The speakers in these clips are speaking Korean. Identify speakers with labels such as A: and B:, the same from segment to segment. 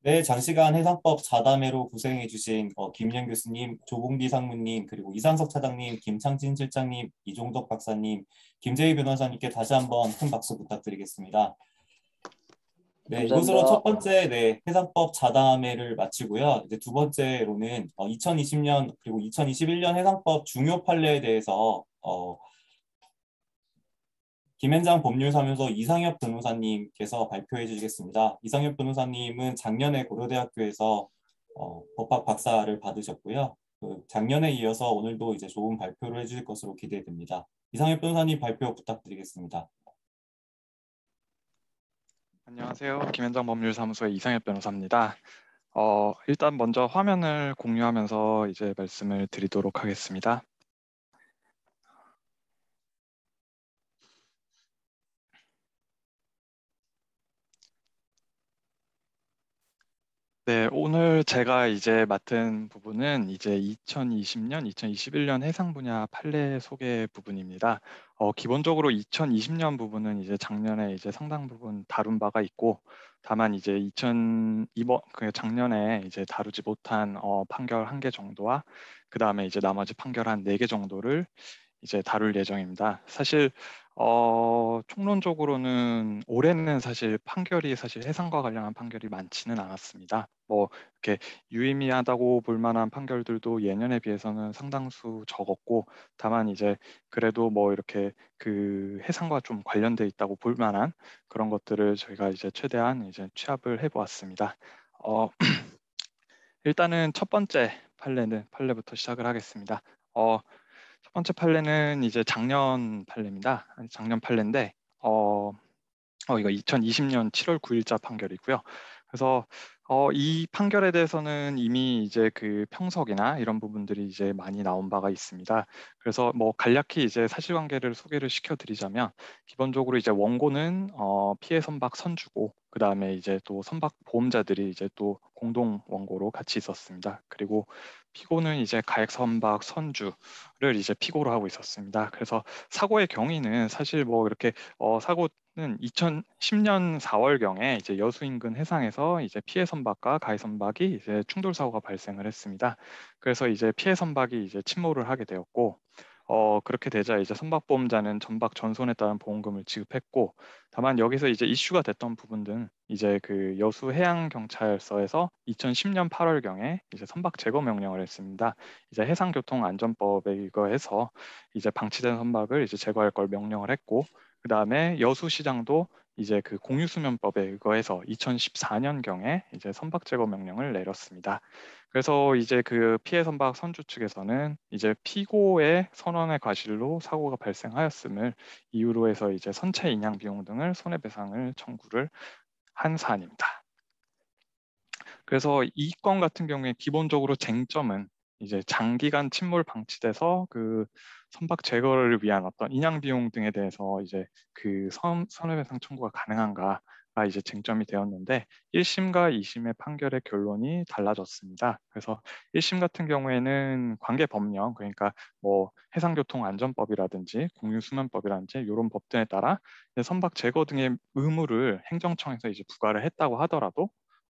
A: 네, 장시간 해상법 자담회로 고생해주신 김현 교수님, 조봉기 상무님, 그리고 이상석 차장님, 김창진 실장님, 이종덕 박사님, 김재희 변호사님께 다시 한번 큰 박수 부탁드리겠습니다. 네, 이것으로 첫
B: 감사합니다.
A: 번째 해상법 자담회를 마치고요. 이제 두 번째로는 2020년 그리고 2021년 해상법 중요 판례에 대해서 김현장 법률사무소 이상엽 변호사님께서 발표해 주시겠습니다. 이상엽 변호사님은 작년에 고려대학교에서 법학 박사를 받으셨고요. 그 작년에 이어서 오늘도 이제 좋은 발표를 해주실 것으로 기대됩니다. 이상엽 변호사님 발표 부탁드리겠습니다.
C: 안녕하세요. 김현장 법률사무소의 이상엽 변호사입니다. 일단 먼저 화면을 공유하면서 이제 말씀을 드리도록 하겠습니다. 네, 오늘 제가 이제 맡은 부분은 이제 2020년, 2021년 해상 분야 판례 소개 부분입니다. 기본적으로 2020년 부분은 이제 작년에 이제 상당 부분 다룬 바가 있고, 다만 이제 이번 그 작년에 이제 다루지 못한 판결 한 개 정도와 그 다음에 이제 나머지 판결 한 네 개 정도를 이제 다룰 예정입니다. 사실 총론적으로는 올해는 사실 판결이 사실 해상과 관련한 판결이 많지는 않았습니다. 뭐 이렇게 유의미하다고 볼 만한 판결들도 예년에 비해서는 상당수 적었고, 다만 이제 그래도 뭐 이렇게 그 해상과 좀 관련돼 있다고 볼 만한 그런 것들을 저희가 이제 최대한 이제 취합을 해보았습니다. 어, 일단은 첫 번째 판례부터 시작을 하겠습니다. 첫 번째 판례는 이제 작년 판례입니다. 아니, 작년 판례인데 이거 2020년 7월 9일자 판결이고요. 그래서 이 판결에 대해서는 이미 이제 그 평석이나 이런 부분들이 이제 많이 나온 바가 있습니다. 그래서 뭐 간략히 이제 사실관계를 소개를 시켜드리자면, 기본적으로 이제 원고는 피해 선박 선주고, 그 다음에 이제 또 선박 보험자들이 이제 또 공동 원고로 같이 있었습니다. 그리고 피고는 이제 가액 선박 선주를 이제 피고로 하고 있었습니다. 그래서 사고의 경위는 사실 뭐 이렇게 사고는 2010년 4월경에 이제 여수 인근 해상에서 이제 피해 선박과 가해 선박이 이제 충돌 사고가 발생을 했습니다. 그래서 이제 피해 선박이 이제 침몰을 하게 되었고, 그렇게 되자 이제 선박보험자는 전박 전손에 따른 보험금을 지급했고, 다만 여기서 이제 이슈가 됐던 부분들은 이제 그 여수 해양경찰서에서 2010년 8월경에 이제 선박 제거 명령을 했습니다. 이제 해상교통안전법에 의거해서 이제 방치된 선박을 이제 제거할 걸 명령을 했고, 그 다음에 여수시장도 이제 그 공유수면법에 의거해서 2014년경에 이제 선박 제거 명령을 내렸습니다. 그래서 이제 그 피해 선박 선주 측에서는 이제 피고의 선원의 과실로 사고가 발생하였음을 이유로 해서 이제 선체 인양 비용 등을 손해배상을 청구를 한 사안입니다. 그래서 이 건 같은 경우에 기본적으로 쟁점은 이제 장기간 침몰 방치돼서 그 선박 제거를 위한 어떤 인양 비용 등에 대해서 이제 그 손해배상 청구가 가능한가가 이제 쟁점이 되었는데, 1심과 2심의 판결의 결론이 달라졌습니다. 그래서 1심 같은 경우에는 관계 법령, 그러니까 뭐 해상교통안전법이라든지 공유수면법이라든지 이런 법 등에 따라 선박 제거 등의 의무를 행정청에서 이제 부과를 했다고 하더라도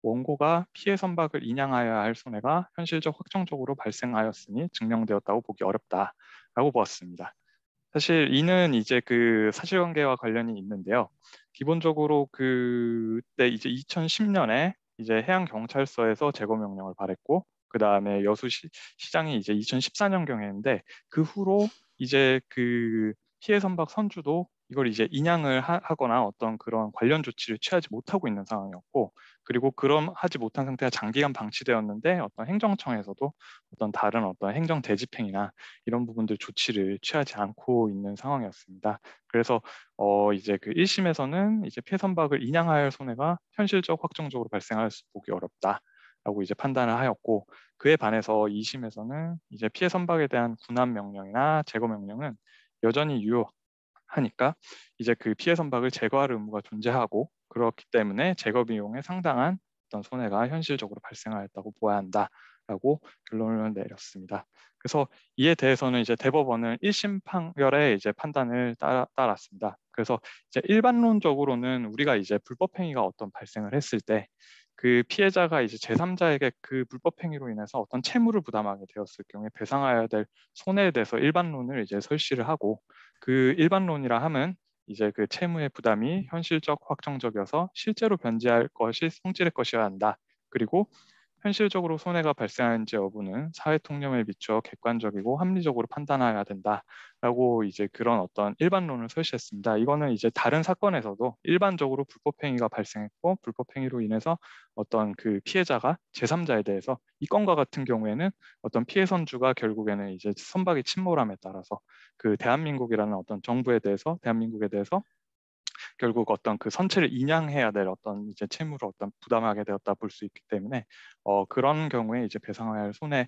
C: 원고가 피해 선박을 인양하여야 할 손해가 현실적 확정적으로 발생하였으니 증명되었다고 보기 어렵다라고 보았습니다. 사실 이는 이제 그 사실관계와 관련이 있는데요. 기본적으로 그때 이제 2010년에 이제 해양경찰서에서 재고 명령을 발했고, 그 다음에 여수시장이 이제 2014년경에인데, 그 후로 이제 그 피해 선박 선주도 이걸 이제 인양을 하거나 어떤 그런 관련 조치를 취하지 못하고 있는 상황이었고, 그리고 그럼 하지 못한 상태가 장기간 방치되었는데 어떤 행정청에서도 어떤 다른 어떤 행정 대집행이나 이런 부분들 조치를 취하지 않고 있는 상황이었습니다. 그래서 이제 그 1심에서는 이제 피해 선박을 인양할 손해가 현실적 확정적으로 발생할 수 보기 어렵다라고 이제 판단을 하였고, 그에 반해서 2심에서는 이제 피해 선박에 대한 군함 명령이나 제거 명령은 여전히 유효하니까 이제 그 피해 선박을 제거할 의무가 존재하고, 그렇기 때문에 제거 비용에 상당한 어떤 손해가 현실적으로 발생하였다고 보아야 한다라고 결론을 내렸습니다. 그래서 이에 대해서는 이제 대법원은 1심 판결의 이제 판단을 따랐습니다. 그래서 이제 일반론적으로는 우리가 이제 불법 행위가 어떤 발생을 했을 때 그 피해자가 이제 제3자에게 그 불법 행위로 인해서 어떤 채무를 부담하게 되었을 경우에 배상해야 될 손해에 대해서 일반론을 이제 설치를 하고, 그 일반론이라 함은 이제 그 채무의 부담이 현실적 확정적이어서 실제로 변제할 것이 성질의 것이어야 한다. 그리고 현실적으로 손해가 발생하는지 여부는 사회 통념에 비추어 객관적이고 합리적으로 판단해야 된다라고 이제 그런 어떤 일반론을 설치했습니다. 이거는 이제 다른 사건에서도 일반적으로 불법 행위가 발생했고 불법 행위로 인해서 어떤 그 피해자가 제3자에 대해서 이 건과 같은 경우에는 어떤 피해 선주가 결국에는 이제 선박의 침몰함에 따라서 그 대한민국이라는 어떤 정부에 대해서 대한민국에 대해서 결국 어떤 그 선체를 인양해야 될 어떤 이제 채무를 어떤 부담하게 되었다 볼 수 있기 때문에 그런 경우에 이제 배상해야 할 손해와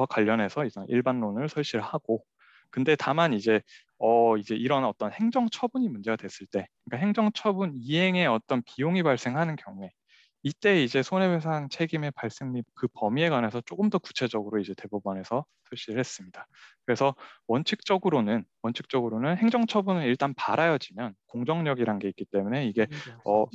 C: 관련해서 이제 일반론을 설치를 하고, 근데 다만 이제 이런 어떤 행정 처분이 문제가 됐을 때, 그러니까 행정 처분 이행에 어떤 비용이 발생하는 경우에 이때 이제 손해배상 책임의 발생 및 그 범위에 관해서 조금 더 구체적으로 이제 대법원에서 표시를 했습니다. 그래서 원칙적으로는 행정처분은 일단 발하여지면 공정력이란 게 있기 때문에 어,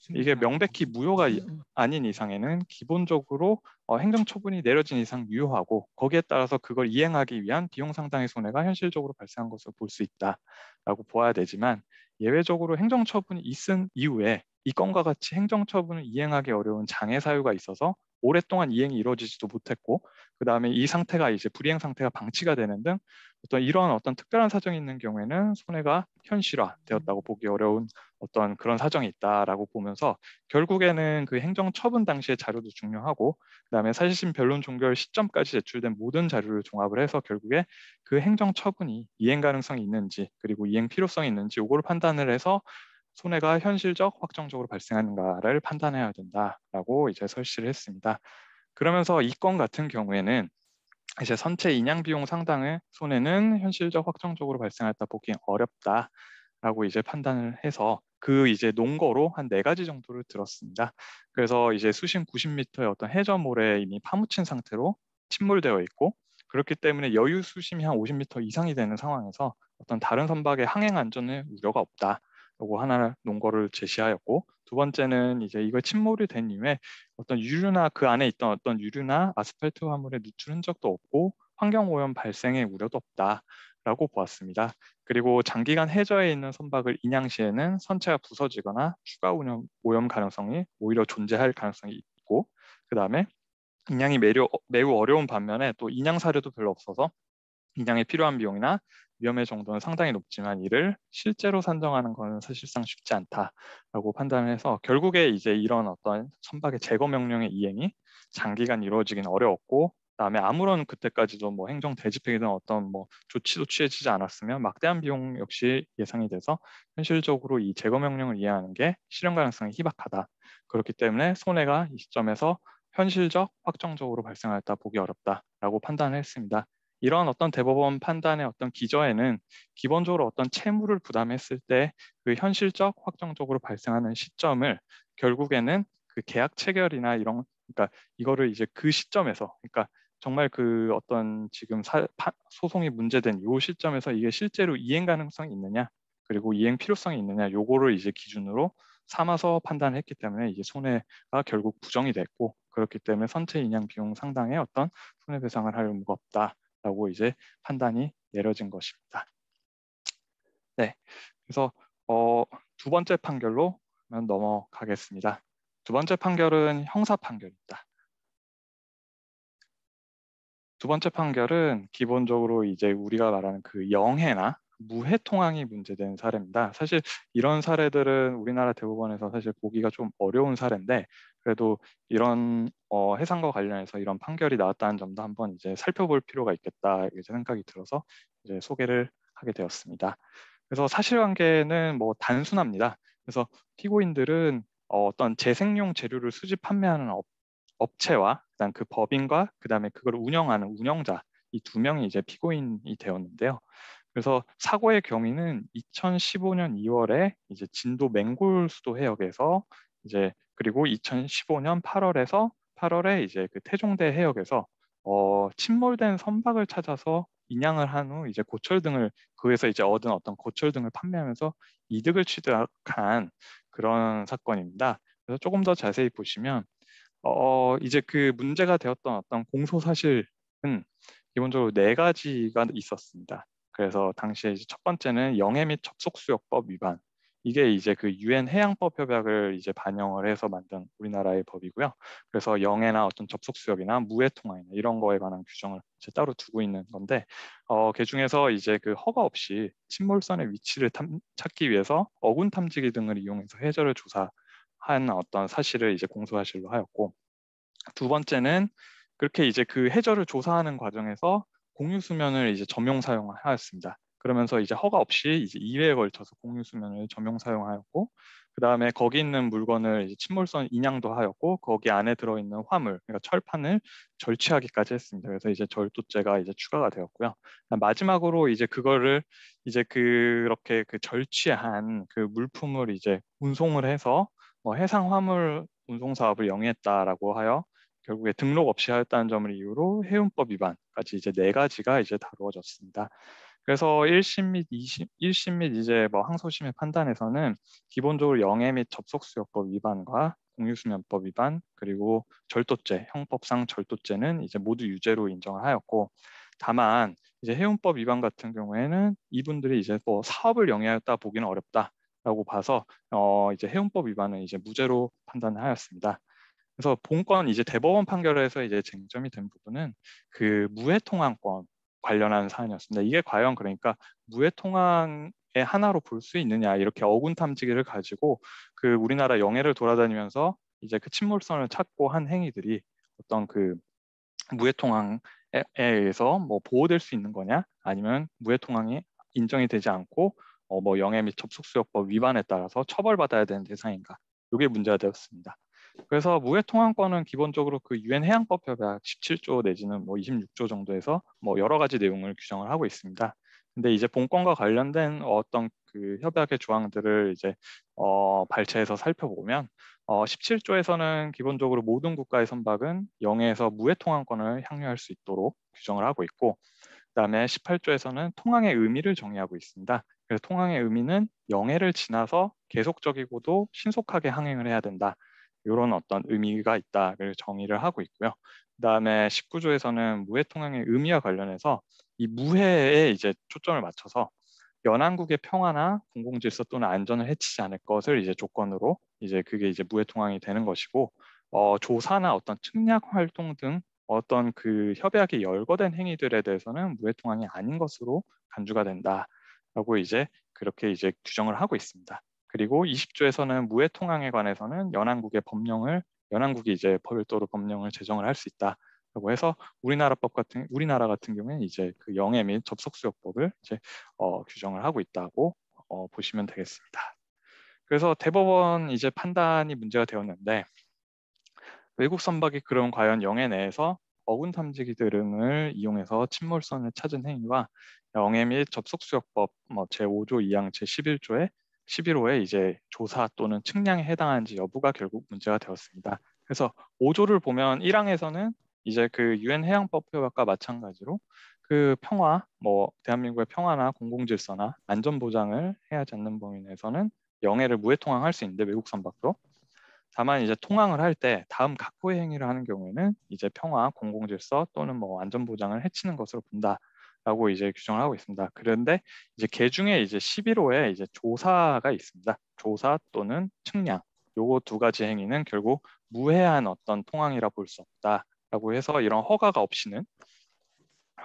C: 이게 명백히 무효가 아닌 이상에는 기본적으로 행정처분이 내려진 이상 유효하고, 거기에 따라서 그걸 이행하기 위한 비용 상당의 손해가 현실적으로 발생한 것으로 볼 수 있다라고 보아야 되지만, 예외적으로 행정처분이 있은 이후에 이 건과 같이 행정처분을 이행하기 어려운 장애 사유가 있어서 오랫동안 이행이 이루어지지도 못했고, 그 다음에 이 상태가 이제 불이행 상태가 방치가 되는 등 어떤 이러한 어떤 특별한 사정이 있는 경우에는 손해가 현실화되었다고 보기 어려운 어떤 그런 사정이 있다라고 보면서, 결국에는 그 행정처분 당시의 자료도 중요하고 그다음에 사실심 변론 종결 시점까지 제출된 모든 자료를 종합을 해서 결국에 그 행정처분이 이행 가능성이 있는지 그리고 이행 필요성이 있는지 요거를 판단을 해서 손해가 현실적 확정적으로 발생하는가를 판단해야 된다라고 이제 설치를 했습니다. 그러면서 이 건 같은 경우에는 이제 선체 인양 비용 상당의 손해는 현실적 확정적으로 발생했다 보기 어렵다라고 이제 판단을 해서 그 이제 논거로 한 네 가지 정도를 들었습니다. 그래서 이제 수심 90m의 어떤 해저모래에 이미 파묻힌 상태로 침몰되어 있고, 그렇기 때문에 여유 수심이 한 50m 이상이 되는 상황에서 어떤 다른 선박의 항행 안전에 우려가 없다라고 하나 논거를 제시하였고, 두 번째는 이제 이거 침몰이 된 이후에 어떤 유류나 그 안에 있던 어떤 유류나 아스팔트 화물의 누출 흔적도 없고 환경 오염 발생의 우려도 없다라고 보았습니다. 그리고 장기간 해저에 있는 선박을 인양 시에는 선체가 부서지거나 추가 오염 가능성이 오히려 존재할 가능성이 있고, 그 다음에 인양이 매우 어려운 반면에 또 인양 사례도 별로 없어서 인양에 필요한 비용이나 위험의 정도는 상당히 높지만 이를 실제로 산정하는 것은 사실상 쉽지 않다라고 판단을 해서, 결국에 이제 이런 어떤 선박의 제거 명령의 이행이 장기간 이루어지긴 어려웠고, 그다음에 아무런 그때까지도 뭐 행정 대집행이든 어떤 뭐 조치도 취해지지 않았으면 막대한 비용 역시 예상이 돼서 현실적으로 이 제거 명령을 이해하는 게 실현 가능성이 희박하다. 그렇기 때문에 손해가 이 시점에서 현실적 확정적으로 발생하였다 보기 어렵다라고 판단을 했습니다. 이런 어떤 대법원 판단의 어떤 기저에는 기본적으로 어떤 채무를 부담했을 때 그 현실적 확정적으로 발생하는 시점을 결국에는 그 계약 체결이나 이런, 그러니까 이거를 이제 그 시점에서, 그러니까 정말 그 어떤 지금 소송이 문제된 요 시점에서 이게 실제로 이행 가능성이 있느냐 그리고 이행 필요성이 있느냐 요거를 이제 기준으로 삼아서 판단을 했기 때문에 이게 손해가 결국 부정이 됐고, 그렇기 때문에 선체 인양 비용 상당의 어떤 손해배상을 할 의무가 없다 라고 이제 판단이 내려진 것입니다. 네, 그래서 두 번째 판결로 넘어가겠습니다. 두 번째 판결은 형사 판결입니다. 두 번째 판결은 기본적으로 이제 우리가 말하는 그 영해나 무해 통항이 문제된 사례입니다. 사실 이런 사례들은 우리나라 대법원에서 사실 보기가 좀 어려운 사례인데, 그래도 이런 해상과 관련해서 이런 판결이 나왔다는 점도 한번 이제 살펴볼 필요가 있겠다 이제 생각이 들어서 이제 소개를 하게 되었습니다. 그래서 사실관계는 뭐 단순합니다. 그래서 피고인들은 어떤 재생용 재료를 수집 판매하는 업체와 그다음 그 법인과 그다음에 그걸 운영하는 운영자, 이 두 명이 이제 피고인이 되었는데요. 그래서 사고의 경위는 2015년 2월에 이제 진도 맹골 수도 해역에서 이제, 그리고 2015년 8월에 이제 그 태종대 해역에서 침몰된 선박을 찾아서 인양을 한 후 이제 고철 등을, 그에서 이제 얻은 어떤 고철 등을 판매하면서 이득을 취득한 그런 사건입니다. 그래서 조금 더 자세히 보시면 이제 그 문제가 되었던 어떤 공소 사실은 기본적으로 네 가지가 있었습니다. 그래서 당시에 이제 첫 번째는 영해 및 접속수역법 위반. 이게 이제 그 유엔 해양법 협약을 이제 반영을 해서 만든 우리나라의 법이고요. 그래서 영해나 어떤 접속수역이나 무해통항이나 이런 거에 관한 규정을 이제 따로 두고 있는 건데, 그 중에서 이제 그 허가 없이 침몰선의 위치를 찾기 위해서 어군 탐지기 등을 이용해서 해저를 조사한 어떤 사실을 이제 공소사실로 하였고, 두 번째는 그렇게 이제 그 해저를 조사하는 과정에서 공유 수면을 이제 점용 사용하였습니다. 그러면서 이제 허가 없이 이제 2회에 걸쳐서 공유 수면을 점용 사용하였고, 그 다음에 거기 있는 물건을 이제 침몰선 인양도 하였고, 거기 안에 들어있는 화물, 그러니까 철판을 절취하기까지 했습니다. 그래서 이제 절도죄가 이제 추가가 되었고요. 마지막으로 이제 그거를 이제 그렇게 그 절취한 그 물품을 이제 운송을 해서 해상 화물 운송 사업을 영위했다라고 하여 결국에 등록 없이 하였다는 점을 이유로 해운법 위반까지 이제 네 가지가 이제 다루어졌습니다. 그래서 1심 및 2심, 1심 및 이제 뭐 항소심의 판단에서는 기본적으로 영해 및 접속수역법 위반과 공유수면법 위반 그리고 절도죄, 형법상 절도죄는 이제 모두 유죄로 인정을 하였고, 다만 이제 해운법 위반 같은 경우에는 이분들이 이제 뭐 사업을 영위하였다 보기는 어렵다라고 봐서 이제 해운법 위반은 이제 무죄로 판단하였습니다. 그래서 본건 이제 대법원 판결에서 이제 쟁점이 된 부분은 그 무해통항권 관련한 사안이었습니다. 이게 과연 그러니까 무해통항의 하나로 볼 수 있느냐, 이렇게 어군 탐지기를 가지고 그 우리나라 영해를 돌아다니면서 이제 그 침몰선을 찾고 한 행위들이 어떤 그 무해통항에 의해서 뭐 보호될 수 있는 거냐, 아니면 무해통항이 인정이 되지 않고 뭐 영해 및 접속수역법 위반에 따라서 처벌받아야 되는 대상인가, 이게 문제가 되었습니다. 그래서 무해통항권은 기본적으로 그 유엔 해양법 협약 17조 내지는 뭐 26조 정도에서 뭐 여러 가지 내용을 규정을 하고 있습니다. 근데 이제 본건과 관련된 어떤 그 협약의 조항들을 이제 발췌해서 살펴보면 17조에서는 기본적으로 모든 국가의 선박은 영해에서 무해통항권을 향유할 수 있도록 규정을 하고 있고, 그다음에 18조에서는 통항의 의미를 정의하고 있습니다. 그래서 통항의 의미는 영해를 지나서 계속적이고도 신속하게 항행을 해야 된다, 이런 어떤 의미가 있다를 정의를 하고 있고요. 그다음에 19조에서는 무해통항의 의미와 관련해서 이 무해에 이제 초점을 맞춰서 연안국의 평화나 공공질서 또는 안전을 해치지 않을 것을 이제 조건으로 이제 그게 이제 무해통항이 되는 것이고, 조사나 어떤 측량 활동 등 어떤 그 협약이 열거된 행위들에 대해서는 무해통항이 아닌 것으로 간주가 된다라고 이제 그렇게 이제 규정을 하고 있습니다. 그리고 20조에서는 무해통항에 관해서는 연안국이 이제 별도로 법령을 제정을 할 수 있다라고 해서 우리나라 같은 경우에는 이제 그 영해 및 접속수역법을 이제 규정을 하고 있다고 보시면 되겠습니다. 그래서 대법원 이제 판단이 문제가 되었는데, 외국 선박이 그럼 과연 영해 내에서 어군 탐지기 등을 이용해서 침몰선을 찾은 행위와 영해 및 접속수역법 뭐 제5조 2항 제11조에 11호에 이제 조사 또는 측량에 해당하는지 여부가 결국 문제가 되었습니다. 그래서 5조를 보면 1항에서는 이제 그 유엔 해양법 협약과 마찬가지로 그 평화, 뭐 대한민국의 평화나 공공질서나 안전 보장을 해야지 않는 범위 내에서는 영해를 무해통항할 수 있는데, 외국 선박도 다만 이제 통항을 할 때 다음 각호의 행위를 하는 경우에는 이제 평화, 공공질서 또는 뭐 안전 보장을 해치는 것으로 본다라고 이제 규정을 하고 있습니다. 그런데 이제 개 중에 이제 11호에 이제 조사가 있습니다. 조사 또는 측량. 요거 두 가지 행위는 결국 무해한 어떤 통항이라 볼 수 없다라고 해서 이런 허가가 없이는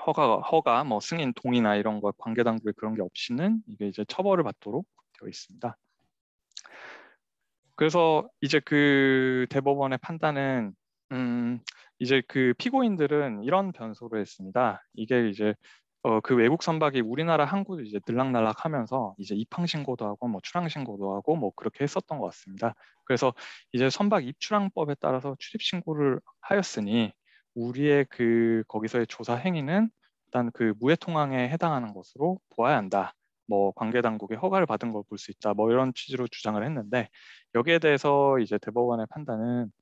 C: 허가 뭐 승인 동의나 이런 거 관계 당국의 그런 게 없이는 이게 이제 처벌을 받도록 되어 있습니다. 그래서 이제 그 대법원의 판단은 이제 그 피고인들은 이런 변소를 했습니다. 이게 이제 그 외국 선박이 우리나라 항구를 이제 들락날락하면서 이제 입항 신고도 하고 뭐 출항 신고도 하고 뭐 그렇게 했었던 것 같습니다. 그래서 이제 선박 입출항법에 따라서 출입 신고를 하였으니 우리의 그 거기서의 조사 행위는 일단 그 무해통항에 해당하는 것으로 보아야 한다. 뭐 관계 당국의 허가를 받은 걸 볼 수 있다. 뭐 이런 취지로 주장을 했는데, 여기에 대해서 이제 대법원의 판단은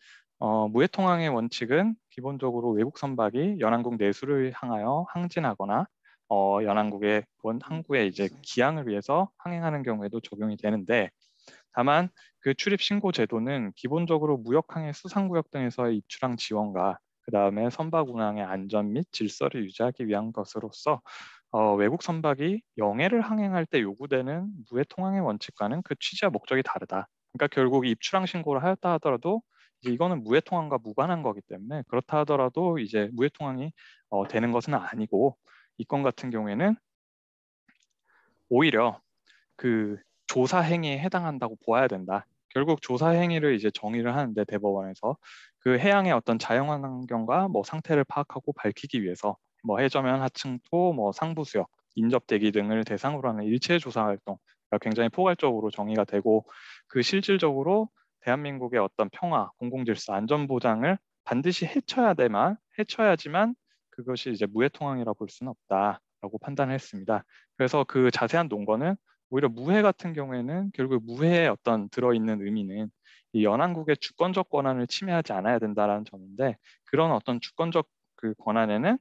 C: 무해통항의 원칙은 기본적으로 외국 선박이 연안국 내수를 향하여 항진하거나 연안국의 원 항구에 이제 기항을 위해서 항행하는 경우에도 적용이 되는데, 다만 그 출입 신고 제도는 기본적으로 무역항해 수상구역 등에서의 입출항 지원과 그 다음에 선박 운항의 안전 및 질서를 유지하기 위한 것으로서 외국 선박이 영해를 항행할 때 요구되는 무해 통항의 원칙과는 그 취지와 목적이 다르다. 그러니까 결국 입출항 신고를 하였다 하더라도 이제 이거는 무해 통항과 무관한 거기 때문에 그렇다 하더라도 이제 무해 통항이 되는 것은 아니고 이 건 같은 경우에는 오히려 그 조사 행위에 해당한다고 보아야 된다. 결국 조사 행위를 이제 정의를 하는데 대법원에서 그 해양의 어떤 자연 환경과 뭐 상태를 파악하고 밝히기 위해서 뭐 해저면 하층토 뭐 상부수역 인접 대기 등을 대상으로 하는 일체 조사 활동 가 굉장히 포괄적으로 정의가 되고 그 실질적으로 대한민국의 어떤 평화, 공공질서, 안전 보장을 반드시 해쳐야지만 그것이 이제 무해통항이라 볼 수는 없다라고 판단했습니다. 그래서 그 자세한 논거는 오히려 무해 같은 경우에는 결국 무해에 어떤 들어있는 의미는 이 연안국의 주권적 권한을 침해하지 않아야 된다라는 점인데 그런 어떤 주권적 그 권한에는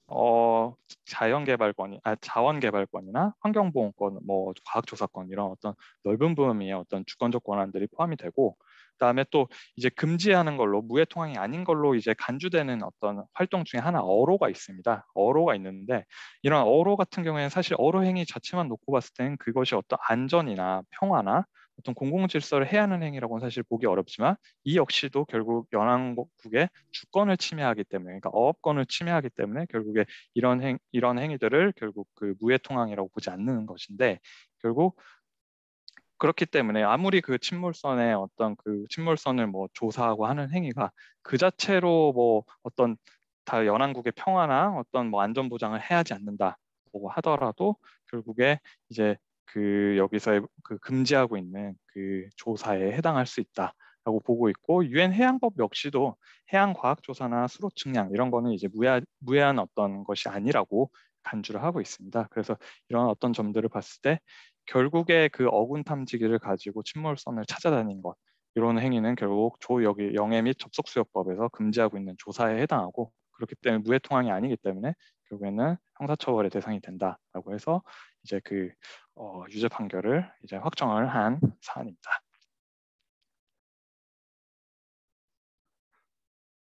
C: 어, 자원개발권이나 환경보호권, 뭐 과학조사권 이런 어떤 넓은 범위의 어떤 주권적 권한들이 포함이 되고 그다음에 또 이제 금지하는 걸로 무해통항이 아닌 걸로 이제 간주되는 어떤 활동 중에 하나 어로가 있습니다. 어로가 있는데 이런 어로 같은 경우에는 사실 어로 행위 자체만 놓고 봤을 때는 그것이 어떤 안전이나 평화나 어떤 공공질서를 해하는 행위라고는 사실 보기 어렵지만 이 역시도 결국 연안국의 주권을 침해하기 때문에 그러니까 어업권을 침해하기 때문에 결국에 이런 행위들을 결국 그 무해통항이라고 보지 않는 것인데 결국 그렇기 때문에 아무리 그 침몰선의 어떤 그 침몰선을 뭐 조사하고 하는 행위가 그 자체로 뭐 어떤 다 연안국의 평화나 어떤 뭐 안전 보장을 해야 하지 않는다고 하더라도 결국에 이제 그 여기서의 그 금지하고 있는 그 조사에 해당할 수 있다라고 보고 있고 유엔 해양법 역시도 해양 과학 조사나 수로 측량 이런 거는 이제 무해한 어떤 것이 아니라고 간주를 하고 있습니다. 그래서 이런 어떤 점들을 봤을 때 결국에 그 어군 탐지기를 가지고 침몰선을 찾아다닌 것 이런 행위는 결국 여기 영해 및 접속수역법에서 금지하고 있는 조사에 해당하고 그렇기 때문에 무해통항이 아니기 때문에 결국에는 형사처벌의 대상이 된다라고 해서 이제 그 유죄 판결을 이제 확정을 한 사안입니다.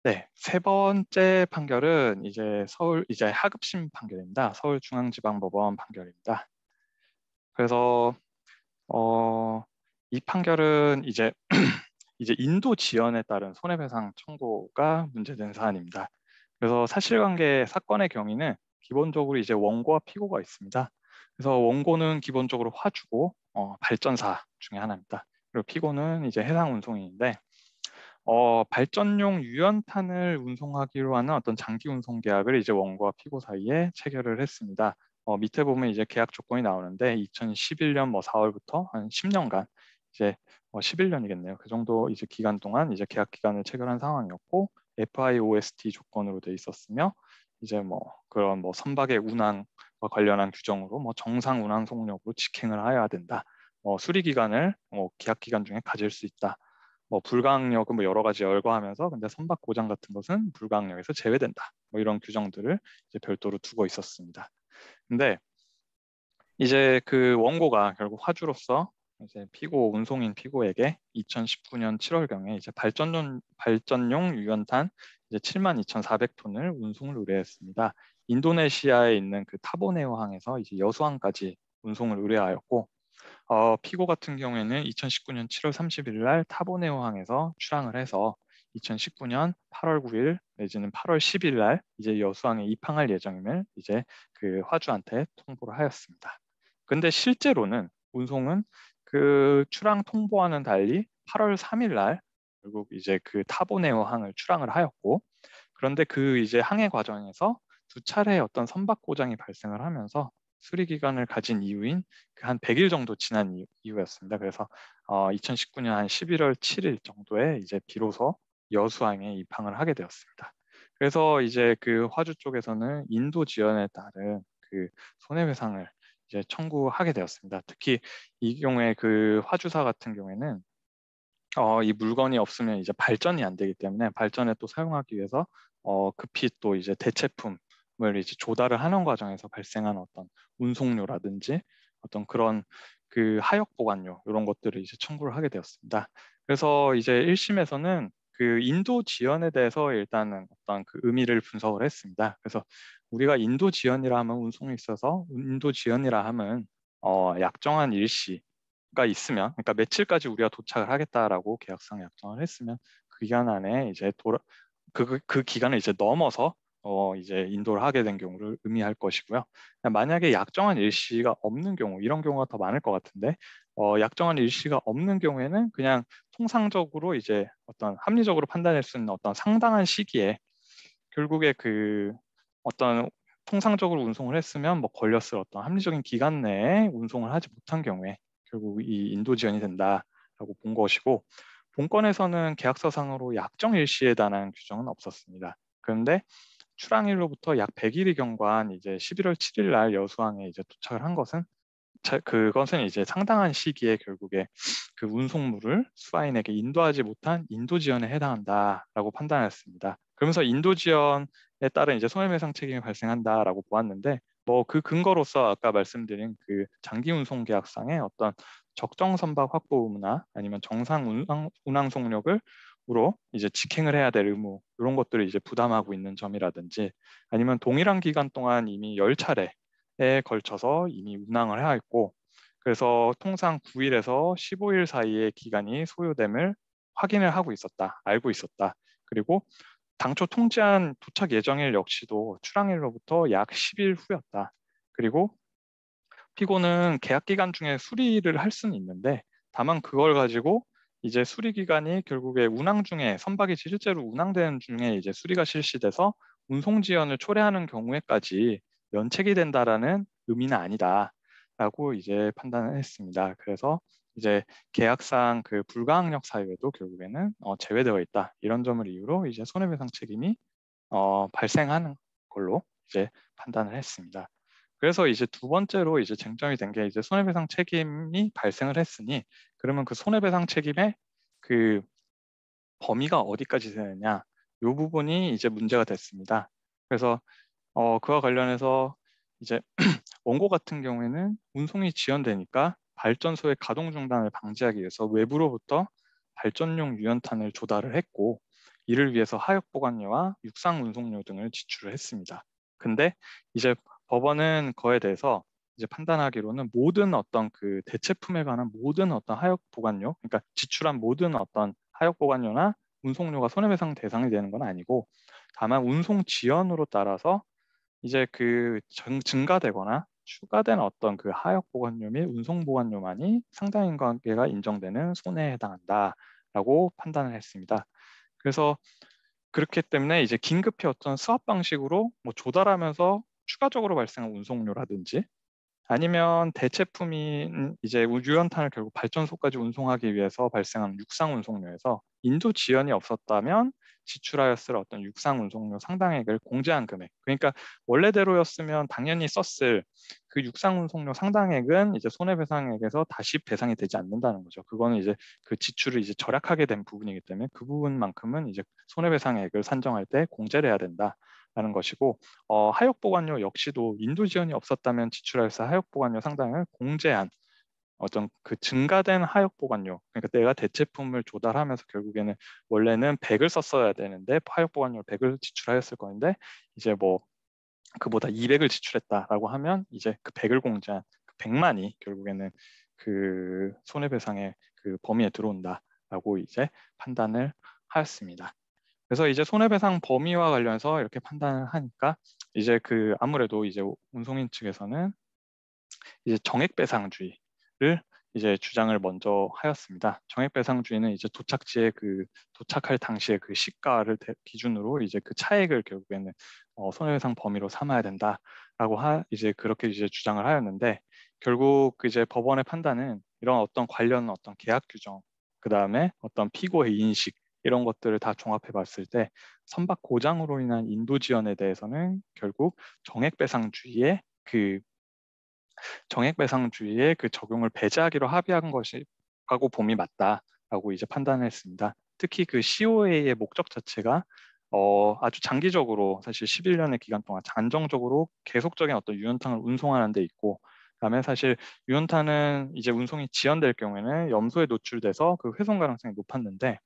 C: 네, 세 번째 판결은 이제 하급심 판결입니다. 서울중앙지방법원 판결입니다. 그래서 어, 이 판결은 이제 이제 인도 지연에 따른 손해배상 청구가 문제된 사안입니다. 그래서 사실관계 사건의 경위는 기본적으로 이제 원고와 피고가 있습니다. 그래서 원고는 기본적으로 화주고 발전사 중에 하나입니다. 그리고 피고는 이제 해상운송인인데 발전용 유연탄을 운송하기로 하는 어떤 장기 운송 계약을 이제 원고와 피고 사이에 체결을 했습니다. 밑에 보면 이제 계약 조건이 나오는데 2011년 뭐 4월부터 한 10년간 이제 11년이겠네요. 그 정도 이제 기간 동안 이제 계약 기간을 체결한 상황이었고 FIOST 조건으로 돼 있었으며 이제 뭐 그런 뭐 선박의 운항과 관련한 규정으로 뭐 정상 운항 속력으로 직행을 하여야 된다. 수리 기간을 계약 기간 중에 가질 수 있다. 뭐 불가항력은 뭐 여러 가지 열거하면서 근데 선박 고장 같은 것은 불가항력에서 제외된다. 뭐 이런 규정들을 이제 별도로 두고 있었습니다. 근데 이제 그 원고가 결국 화주로서 이제 운송인 피고에게 2019년 7월경에 이제 발전용 유연탄 이제 72,400톤을 운송을 의뢰했습니다. 인도네시아에 있는 그 타보네오 항에서 이제 여수항까지 운송을 의뢰하였고 피고 같은 경우에는 2019년 7월 30일 날 타보네오항에서 출항을 해서 2019년 8월 9일 내지는 8월 10일 날 이제 여수항에 입항할 예정임을 이제 그 화주한테 통보를 하였습니다. 근데 실제로는 운송은 그 출항 통보와는 달리 8월 3일 날 결국 이제 그 타보네오항을 출항을 하였고 그런데 그 이제 항해 과정에서 두 차례의 어떤 선박 고장이 발생을 하면서 수리 기간을 가진 이후인 그 한 100일 정도 지난 이후였습니다. 그래서 2019년 한 11월 7일 정도에 이제 비로소 여수항에 입항을 하게 되었습니다. 그래서 이제 그 화주 쪽에서는 인도 지연에 따른 그 손해배상을 이제 청구하게 되었습니다. 특히 이 경우에 그 화주사 같은 경우에는 이 물건이 없으면 이제 발전이 안 되기 때문에 발전에 또 사용하기 위해서 급히 또 이제 대체품을 이제 조달을 하는 과정에서 발생한 어떤 운송료라든지 어떤 그런 그 하역 보관료 이런 것들을 이제 청구를 하게 되었습니다. 그래서 이제 1심에서는 그 인도 지연에 대해서 일단은 어떤 그 의미를 분석을 했습니다. 그래서 우리가 인도 지연이라 하면 운송에 있어서 인도 지연이라 하면 약정한 일시가 있으면, 그러니까 며칠까지 우리가 도착을 하겠다라고 계약상 약정을 했으면 그 기간 안에 이제 그 기간을 이제 넘어서 이제 인도를 하게 된 경우를 의미할 것이고요. 만약에 약정한 일시가 없는 경우, 이런 경우가 더 많을 것 같은데, 약정한 일시가 없는 경우에는 그냥 통상적으로 이제 어떤 합리적으로 판단할 수 있는 어떤 상당한 시기에 결국에 그 어떤 통상적으로 운송을 했으면 뭐 걸렸을 어떤 합리적인 기간 내에 운송을 하지 못한 경우에 결국 이 인도 지연이 된다라고 본 것이고, 본건에서는 계약서상으로 약정 일시에 관한 규정은 없었습니다. 그런데 출항일로부터 약 100일이 경과한 이제 11월 7일 날 여수항에 이제 도착을 한 것은 그것은 이제 상당한 시기에 결국에 그 운송물을 수하인에게 인도하지 못한 인도 지연에 해당한다라고 판단했습니다. 그러면서 인도 지연에 따른 이제 손해배상 책임이 발생한다라고 보았는데, 뭐 그 근거로서 아까 말씀드린 그 장기 운송 계약상의 어떤 적정 선박 확보 의무나 아니면 정상 운항 속력을 으로 이제 직행을 해야 될 의무, 이런 것들을 이제 부담하고 있는 점이라든지, 아니면 동일한 기간 동안 이미 10차례에 걸쳐서 이미 운항을 해야 했고, 그래서 통상 9일에서 15일 사이의 기간이 소요됨을 확인을 하고 있었다, 알고 있었다. 그리고 당초 통지한 도착 예정일 역시도 출항일로부터 약 10일 후였다. 그리고 피고는 계약 기간 중에 수리를 할 수는 있는데, 다만 그걸 가지고 이제 수리 기간이 결국에 운항 중에, 선박이 실제로 운항되는 중에 이제 수리가 실시돼서 운송 지연을 초래하는 경우에까지 면책이 된다라는 의미는 아니다라고 이제 판단을 했습니다. 그래서 이제 계약상 그 불가항력 사유에도 결국에는 제외되어 있다, 이런 점을 이유로 이제 손해배상 책임이 발생하는 걸로 이제 판단을 했습니다. 그래서 이제 두 번째로 이제 쟁점이 된 게, 이제 손해배상 책임이 발생을 했으니 그러면 그 손해배상 책임의 그 범위가 어디까지 되느냐, 이 부분이 이제 문제가 됐습니다. 그래서 그와 관련해서 이제 원고 같은 경우에는 운송이 지연되니까 발전소의 가동 중단을 방지하기 위해서 외부로부터 발전용 유연탄을 조달을 했고, 이를 위해서 하역 보관료와 육상 운송료 등을 지출을 했습니다. 근데 이제 법원은 그에 대해서 이제 판단하기로는 모든 어떤 그 대체품에 관한 모든 어떤 하역 보관료, 그러니까 지출한 모든 어떤 하역 보관료나 운송료가 손해배상 대상이 되는 건 아니고, 다만 운송 지연으로 따라서 이제 그 증가되거나 추가된 어떤 그 하역 보관료 및 운송 보관료만이 상당인 관계가 인정되는 손해에 해당한다라고 판단을 했습니다. 그래서 그렇기 때문에 이제 긴급히 어떤 수합 방식으로 뭐 조달하면서 추가적으로 발생한 운송료라든지, 아니면 대체품인 이제 유연탄을 결국 발전소까지 운송하기 위해서 발생한 육상 운송료에서 인도 지연이 없었다면 지출하였을 어떤 육상 운송료 상당액을 공제한 금액, 그러니까 원래대로였으면 당연히 썼을 그 육상 운송료 상당액은 이제 손해배상액에서 다시 배상이 되지 않는다는 거죠. 그거는 이제 그 지출을 이제 절약하게 된 부분이기 때문에 그 부분만큼은 이제 손해배상액을 산정할 때 공제를 해야 된다 라는 것이고, 하역 보관료 역시도 인도 지원이 없었다면 지출할 수 하역 보관료 상당을 공제한 어떤 그 증가된 하역 보관료, 그러니까 내가 대체품을 조달하면서 결국에는 원래는 100을 썼어야 되는데 하역 보관료 100을 지출하였을 건데 이제 뭐 그보다 200을 지출했다라고 하면 이제 그 100을 공제한 그 100만이 결국에는 그 손해배상의 그 범위에 들어온다라고 이제 판단을 하였습니다. 그래서 이제 손해배상 범위와 관련해서 이렇게 판단을 하니까 이제 그 아무래도 이제 운송인 측에서는 이제 정액배상주의를 이제 주장을 먼저 하였습니다. 정액배상주의는 이제 도착지에 그 도착할 당시에 그 시가를 기준으로 이제 그 차액을 결국에는 손해배상 범위로 삼아야 된다라고 이제 그렇게 이제 주장을 하였는데, 결국 이제 법원의 판단은 이런 어떤 관련 어떤 계약 규정, 그 다음에 어떤 피고의 인식, 이런 것들을 다 종합해 봤을 때 선박 고장으로 인한 인도 지연에 대해서는 결국 정액배상주의의 그 정액배상주의의 그 적용을 배제하기로 합의한 것이라고 봄이 맞다라고 이제 판단을 했습니다. 특히 그 COA의 목적 자체가 아주 장기적으로 사실 11년의 기간 동안 안정적으로 계속적인 어떤 유연탄을 운송하는 데 있고, 그다음에 사실 유연탄은 이제 운송이 지연될 경우에는 염소에 노출돼서 그 훼손 가능성이 높았는데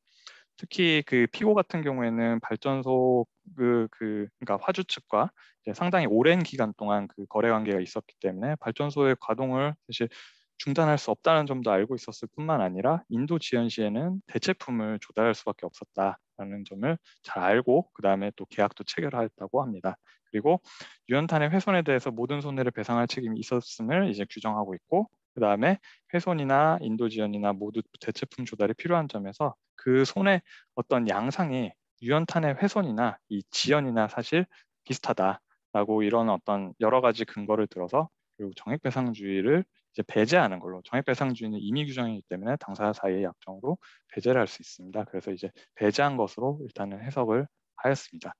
C: 특히 그 피고 같은 경우에는 발전소 그러니까 화주 측과 이제 상당히 오랜 기간 동안 그 거래 관계가 있었기 때문에 발전소의 가동을 사실 중단할 수 없다는 점도 알고 있었을 뿐만 아니라 인도 지연 시에는 대체품을 조달할 수밖에 없었다라는 점을 잘 알고 그 다음에 또 계약도 체결하였다고 합니다. 그리고 유연탄의 훼손에 대해서 모든 손해를 배상할 책임이 있었음을 이제 규정하고 있고 그 다음에 훼손이나 인도 지연이나 모두 대체품 조달이 필요한 점에서 그 손해 어떤 양상이 유연탄의 훼손이나 이 지연이나 사실 비슷하다라고 이런 어떤 여러 가지 근거를 들어서 그리고 정액배상주의를 이제 배제하는 걸로 정액배상주의는 임의 규정이기 때문에 당사자 사이의 약정으로 배제를 할 수 있습니다. 그래서 이제 배제한 것으로 일단은 해석을 하였습니다.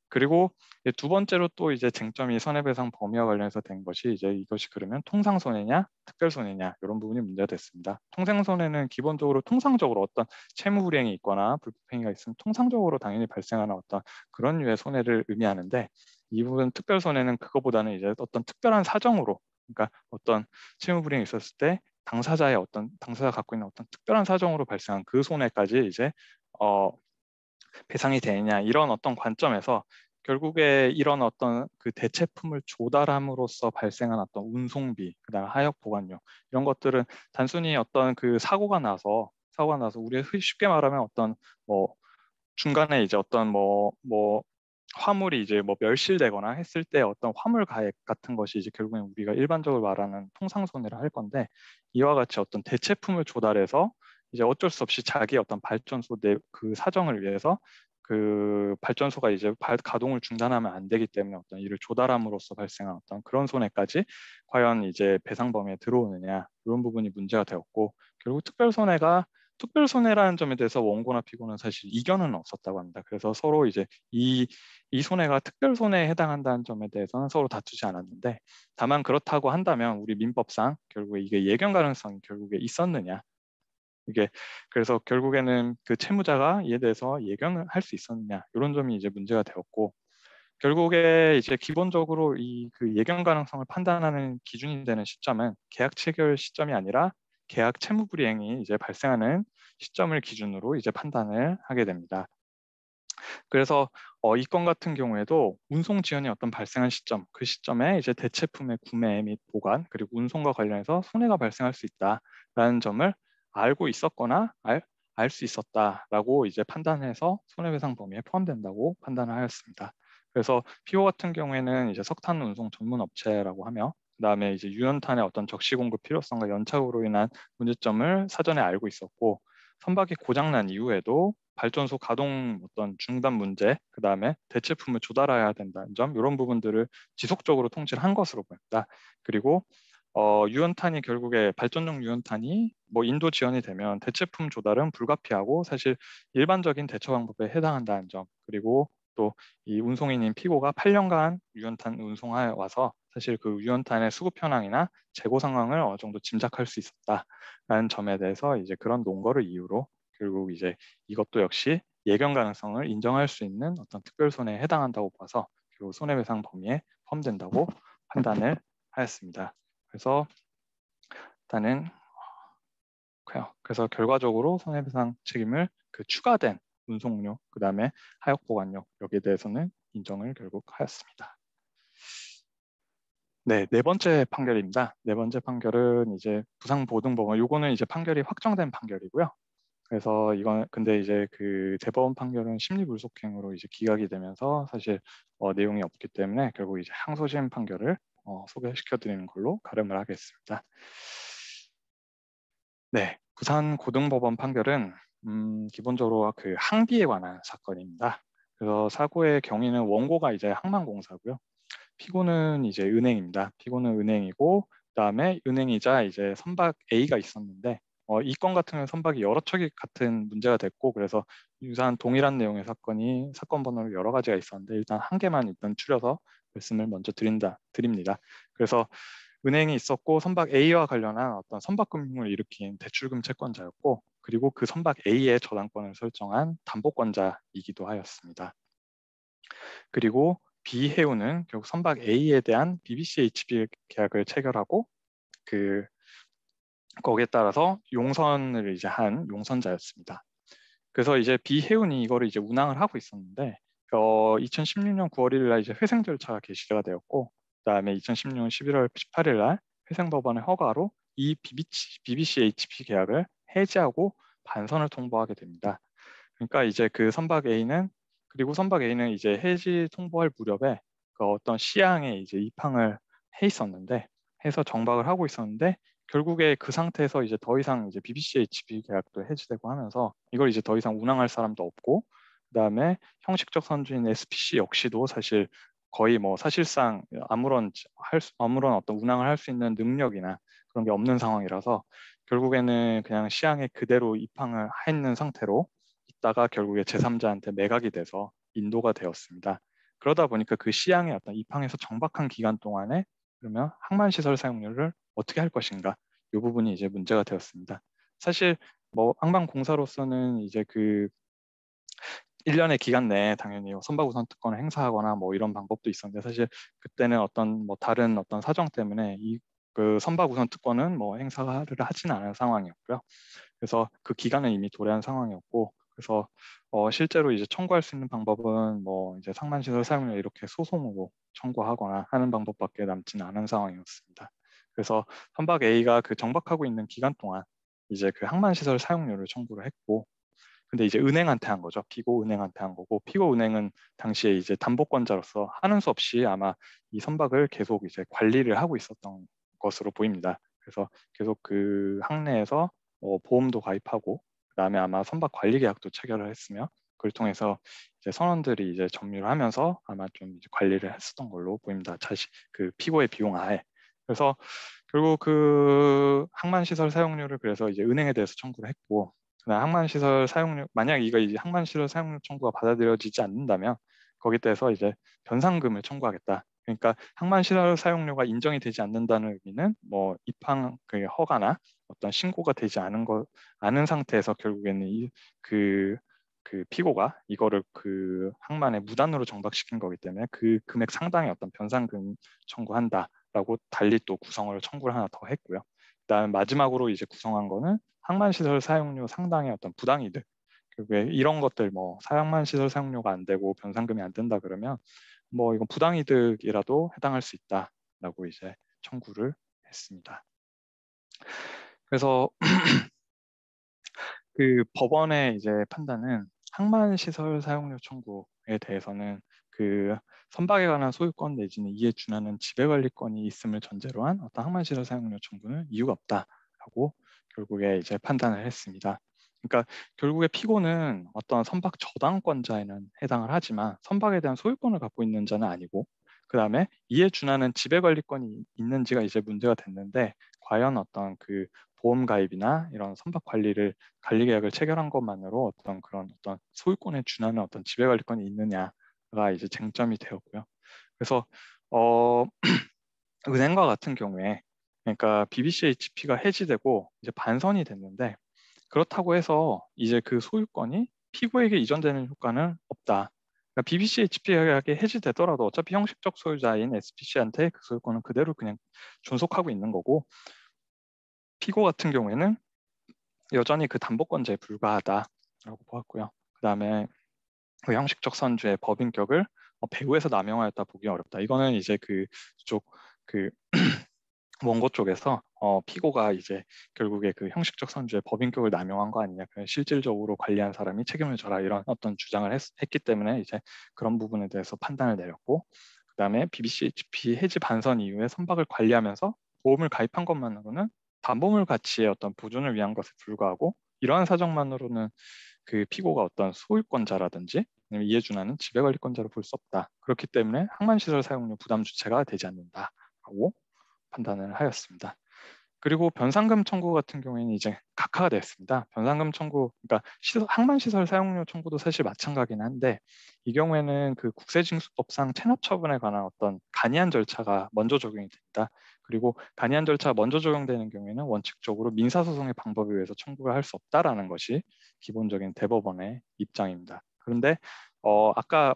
C: 그리고 이제 두 번째로 또 이제 쟁점이 손해배상 범위와 관련해서 된 것이 이제 이것이 그러면 통상손해냐 특별손해냐 이런 부분이 문제가 됐습니다. 통상손해는 기본적으로 통상적으로 어떤 채무불이행이 있거나 불법행위가 있으면 통상적으로 당연히 발생하는 어떤 그런 류의 손해를 의미하는데 이 부분 특별손해는 그거보다는 이제 어떤 특별한 사정으로 그러니까 어떤 채무불이행이 있었을 때 당사자가 갖고 있는 어떤 특별한 사정으로 발생한 그 손해까지 이제 어, 배상이 되느냐 이런 어떤 관점에서 결국에 이런 어떤 그 대체품을 조달함으로써 발생한 어떤 운송비, 그다음 하역 보관료 이런 것들은 단순히 어떤 그 사고가 나서 우리 쉽게 말하면 어떤 뭐 중간에 이제 어떤 뭐 화물이 이제 뭐 멸실되거나 했을 때 어떤 화물 가액 같은 것이 이제 결국엔 우리가 일반적으로 말하는 통상손해를 할 건데 이와 같이 어떤 대체품을 조달해서 이제 어쩔 수 없이 자기 어떤 발전소 내 그 사정을 위해서 그 발전소가 이제 가동을 중단하면 안 되기 때문에 어떤 이를 조달함으로써 발생한 어떤 그런 손해까지 과연 이제 배상 범위에 들어오느냐 이런 부분이 문제가 되었고 결국 특별손해라는 점에 대해서 원고나 피고는 사실 이견은 없었다고 합니다. 그래서 서로 이제 이 손해가 특별손해에 해당한다는 점에 대해서는 서로 다투지 않았는데 다만 그렇다고 한다면 우리 민법상 결국에 이게 예견 가능성이 결국에 있었느냐 이게 그래서 결국에는 그 채무자가 이에 대해서 예견을 할 수 있었느냐 이런 점이 이제 문제가 되었고 결국에 이제 기본적으로 이 그 예견 가능성을 판단하는 기준이 되는 시점은 계약 체결 시점이 아니라 계약 채무 불이행이 이제 발생하는 시점을 기준으로 이제 판단을 하게 됩니다. 그래서 이 건 같은 경우에도 운송 지연이 어떤 발생한 시점, 그 시점에 이제 대체품의 구매 및 보관 그리고 운송과 관련해서 손해가 발생할 수 있다라는 점을 알고 있었거나 알 수 있었다라고 이제 판단해서 손해배상 범위에 포함된다고 판단을 하였습니다. 그래서 피오 같은 경우에는 이제 석탄 운송 전문 업체라고 하며 그다음에 이제 유연탄의 어떤 적시 공급 필요성과 연착으로 인한 문제점을 사전에 알고 있었고 선박이 고장난 이후에도 발전소 가동 어떤 중단 문제, 그 다음에 대체품을 조달해야 된다는 점, 이런 부분들을 지속적으로 통치를 한 것으로 보입니다. 그리고 유연탄이 결국에 발전용 유연탄이 뭐 인도 지연이 되면 대체품 조달은 불가피하고 사실 일반적인 대처 방법에 해당한다는 점, 그리고 또 이 운송인인 피고가 8년간 유연탄 운송하여 와서 사실 그 유연탄의 수급 현황이나 재고 상황을 어느 정도 짐작할 수 있었다라는 점에 대해서 이제 그런 논거를 이유로 결국 이제 이것도 역시 예견 가능성을 인정할 수 있는 어떤 특별 손해에 해당한다고 봐서 결국 손해배상 범위에 포함된다고 판단을 하였습니다. 그래서 일단은 그래서 결과적으로 손해배상 책임을 그 추가된 운송료, 그 다음에 하역 보관료 여기에 대해서는 인정을 결국 하였습니다. 네, 네 번째 판결입니다. 네 번째 판결은 이제 부상보등법원. 요거는 이제 판결이 확정된 판결이고요. 그래서 이건 근데 이제 그 대법원 판결은 심리불속행으로 이제 기각이 되면서 사실 내용이 없기 때문에 결국 이제 항소심 판결을 소개시켜 드리는 걸로 가름을 하겠습니다. 네, 부산고등법원 판결은 기본적으로 그 항비에 관한 사건입니다. 그래서 사고의 경위는 원고가 이제 항만공사고요. 피고는 이제 은행입니다. 피고는 은행이고 그다음에 은행이자 이제 선박 A가 있었는데 이 건 같은 경우는 선박이 여러 척이 같은 문제가 됐고 그래서 유사한 동일한 내용의 사건 번호를 여러 가지가 있었는데 일단 한 개만 일단 추려서 말씀을 먼저 드립니다. 그래서 은행이 있었고 선박 A와 관련한 어떤 선박금융을 일으킨 대출금 채권자였고 그리고 그 선박 A의 저당권을 설정한 담보권자이기도 하였습니다. 그리고 B 해운은 결국 선박 A에 대한 BBCHB 계약을 체결하고 그 거기에 따라서 용선을 이제 한 용선자였습니다. 그래서 이제 비해운이 이거를 이제 운항을 하고 있었는데 2016년 9월 1일 날 이제 회생 절차가 개시가 되었고 그다음에 2016년 11월 18일 날 회생법원의 허가로 이 BBC HP 계약을 해지하고 반선을 통보하게 됩니다. 그러니까 이제 그 선박 A는 이제 해지 통보할 무렵에 그 어떤 시향에 이제 입항을 해 있었는데 해서 정박을 하고 있었는데 결국에 그 상태에서 이제 더 이상 이제 BBC HB 계약도 해지되고 하면서 이걸 이제 더 이상 운항할 사람도 없고 그다음에 형식적 선주인 SPC 역시도 사실 거의 뭐 사실상 아무런 어떤 운항을 할 수 있는 능력이나 그런 게 없는 상황이라서 결국에는 그냥 시향에 그대로 입항을 했는 상태로 있다가 결국에 제3자한테 매각이 돼서 인도가 되었습니다. 그러다 보니까 그 시향의 어떤 입항에서 정박한 기간 동안에 그러면 항만시설 사용료를 어떻게 할 것인가 이 부분이 이제 문제가 되었습니다. 사실 뭐 항만공사로서는 이제 그 1년의 기간 내에 당연히 선박우선 특권을 행사하거나 뭐 이런 방법도 있었는데 사실 그때는 어떤 뭐 다른 어떤 사정 때문에 이 그 선박우선 특권은 뭐 행사를 하지는 않은 상황이었고요. 그래서 그 기간은 이미 도래한 상황이었고 그래서 실제로 이제 청구할 수 있는 방법은 뭐 이제 상만시설 사용료 이렇게 소송으로 청구하거나 하는 방법밖에 남지는 않은 상황이었습니다. 그래서 선박 A가 그 정박하고 있는 기간 동안 이제 그 항만시설 사용료를 청구를 했고 근데 이제 은행한테 한 거죠. 피고 은행한테 한 거고 피고 은행은 당시에 이제 담보권자로서 하는 수 없이 아마 이 선박을 계속 이제 관리를 하고 있었던 것으로 보입니다. 그래서 계속 그 항내에서 보험도 가입하고 그다음에 아마 선박 관리 계약도 체결을 했으며 그걸 통해서 이제 선원들이 이제 점유를 하면서 아마 좀 이제 관리를 했었던 걸로 보입니다. 그 피고의 비용 하에. 그래서 결국 그 항만시설 사용료를 그래서 이제 은행에 대해서 청구를 했고 항만시설 사용료 만약 이거 이제 항만시설 사용료 청구가 받아들여지지 않는다면 거기에 대해서 이제 변상금을 청구하겠다. 그러니까 항만시설 사용료가 인정이 되지 않는다는 의미는 뭐 입항 그 허가나 어떤 신고가 되지 않은 상태에서 결국에는 그 피고가 이거를 그 항만에 무단으로 정박시킨 거기 때문에 그 금액 상당의 어떤 변상금 청구한다라고 달리 또 구성을 청구를 하나 더 했고요. 그다음 마지막으로 이제 구성한 거는 항만시설 사용료 상당의 어떤 부당이득 왜 이런 것들 뭐 사양만 시설 사용료가 안 되고 변상금이 안 된다 그러면 뭐 이건 부당이득이라도 해당할 수 있다라고 이제 청구를 했습니다. 그래서 그 법원의 이제 판단은 항만시설 사용료 청구에 대해서는 그 선박에 관한 소유권 내지는 이에 준하는 지배관리권이 있음을 전제로 한 어떤 항만시설 사용료 청구는 이유가 없다라고 결국에 이제 판단을 했습니다. 그러니까 결국에 피고는 어떤 선박 저당권자에는 해당을 하지만 선박에 대한 소유권을 갖고 있는 자는 아니고 그 다음에 이에 준하는 지배관리권이 있는지가 이제 문제가 됐는데 과연 어떤 그 보험 가입이나 이런 선박 관리 계약을 체결한 것만으로 어떤 그런 어떤 소유권에 준하는 어떤 지배관리권이 있느냐가 이제 쟁점이 되었고요. 그래서 어, 은행과 같은 경우에 그러니까 BBCHP가 해지되고 이제 반선이 됐는데 그렇다고 해서 이제 그 소유권이 피고에게 이전되는 효과는 없다. 그러니까 BBCHP에게 해지되더라도 어차피 형식적 소유자인 SPC한테 그 소유권은 그대로 그냥 존속하고 있는 거고 피고 같은 경우에는 여전히 그 담보권자에 불과하다라고 보았고요. 그다음에 그 형식적 선주의 법인격을 배후에서 남용하였다 보기 어렵다. 이거는 이제 그쪽 그 원고 쪽에서 피고가 이제 결국에 그 형식적 선주의 법인격을 남용한 거 아니냐, 그 실질적으로 관리한 사람이 책임을 져라 이런 어떤 주장을 했기 때문에 이제 그런 부분에 대해서 판단을 내렸고, 그다음에 BBCHP 해지 반선 이후에 선박을 관리하면서 보험을 가입한 것만으로는 담보물 가치의 어떤 보존을 위한 것에 불과하고 이러한 사정만으로는 그 피고가 어떤 소유권자라든지 아니면 이해 준하는 지배관리권자로 볼 수 없다. 그렇기 때문에 항만시설 사용료 부담 주체가 되지 않는다라고 판단을 하였습니다. 그리고 변상금 청구 같은 경우에는 이제 각하가 되었습니다. 변상금 청구, 그러니까 항만시설 사용료 청구도 사실 마찬가지긴 한데 이 경우에는 그 국세징수법상 체납 처분에 관한 어떤 간이한 절차가 먼저 적용이 됩니다. 그리고 간이한 절차가 먼저 적용되는 경우에는 원칙적으로 민사소송의 방법에 의해서 청구를 할 수 없다라는 것이 기본적인 대법원의 입장입니다. 그런데 아까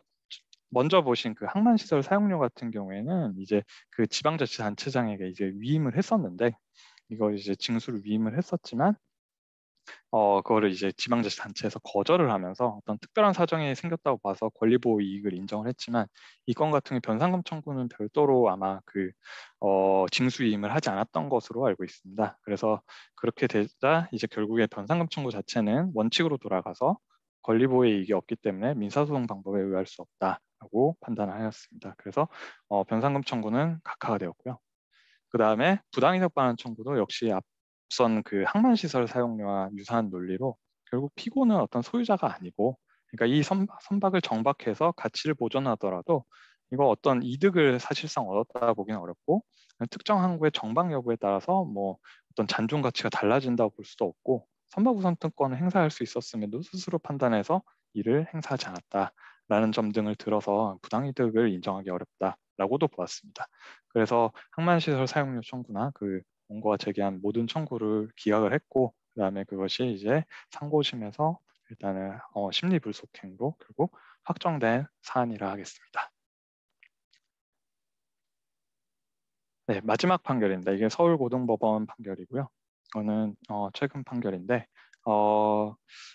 C: 먼저 보신 그 항만시설 사용료 같은 경우에는 이제 그 지방자치단체장에게 이제 위임을 했었는데 이걸 이제 징수를 위임을 했었지만 그거를 이제 지방자치단체에서 거절을 하면서 어떤 특별한 사정이 생겼다고 봐서 권리보호 이익을 인정을 했지만 이 건 같은 경우 변상금 청구는 별도로 아마 그 징수위임을 하지 않았던 것으로 알고 있습니다. 그래서 그렇게 되자 이제 결국에 변상금 청구 자체는 원칙으로 돌아가서 권리보호의 이익이 없기 때문에 민사소송 방법에 의할 수 없다라고 판단을 하였습니다. 그래서 변상금 청구는 각하가 되었고요. 그 다음에 부당이득 반환 청구도 역시 앞선 그 항만시설 사용료와 유사한 논리로 결국 피고는 어떤 소유자가 아니고, 그러니까 이 선박을 정박해서 가치를 보존하더라도 이거 어떤 이득을 사실상 얻었다 보기는 어렵고, 특정 항구의 정박 여부에 따라서 뭐 어떤 잔존 가치가 달라진다고 볼 수도 없고, 선박우선 특권을 행사할 수 있었음에도 스스로 판단해서 이를 행사하지 않았다라는 점 등을 들어서 부당이득을 인정하기 어렵다라고도 보았습니다. 그래서 항만시설 사용료 청구나 그 원고가 제기한 모든 청구를 기각을 했고, 그다음에 그것이 이제 상고심에서 일단은 심리불속행으로 결국 확정된 사안이라 하겠습니다. 네, 마지막 판결입니다. 이게 서울고등법원 판결이고요. 이거는 최근 판결인데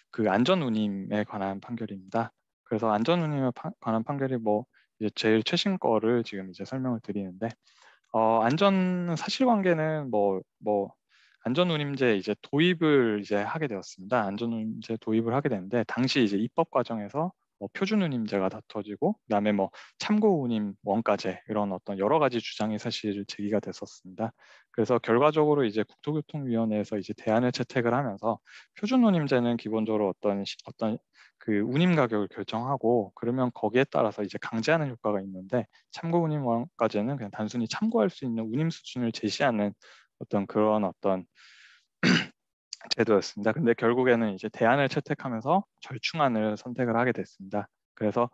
C: 그 안전운임에 관한 판결입니다. 그래서 안전운임에 관한 판결이 뭐 이제 제일 최신 거를 지금 이제 설명을 드리는데 안전 사실관계는 안전운임제 이제 도입을 이제 하게 되었습니다. 안전운임제 도입을 하게 되는데 당시 이제 입법 과정에서 표준운임제가 다퉈지고 그다음에 뭐 참고운임 원가제 이런 어떤 여러 가지 주장이 사실 제기가 됐었습니다. 그래서 결과적으로 이제 국토교통위원회에서 이제 대안을 채택을 하면서 표준운임제는 기본적으로 어떤 그 운임 가격을 결정하고 그러면 거기에 따라서 이제 강제하는 효과가 있는데 참고 운임원가제는 그냥 단순히 참고할 수 있는 운임 수준을 제시하는 어떤 그런 어떤 제도였습니다. 근데 결국에는 이제 대안을 채택하면서 절충안을 선택을 하게 됐습니다. 그래서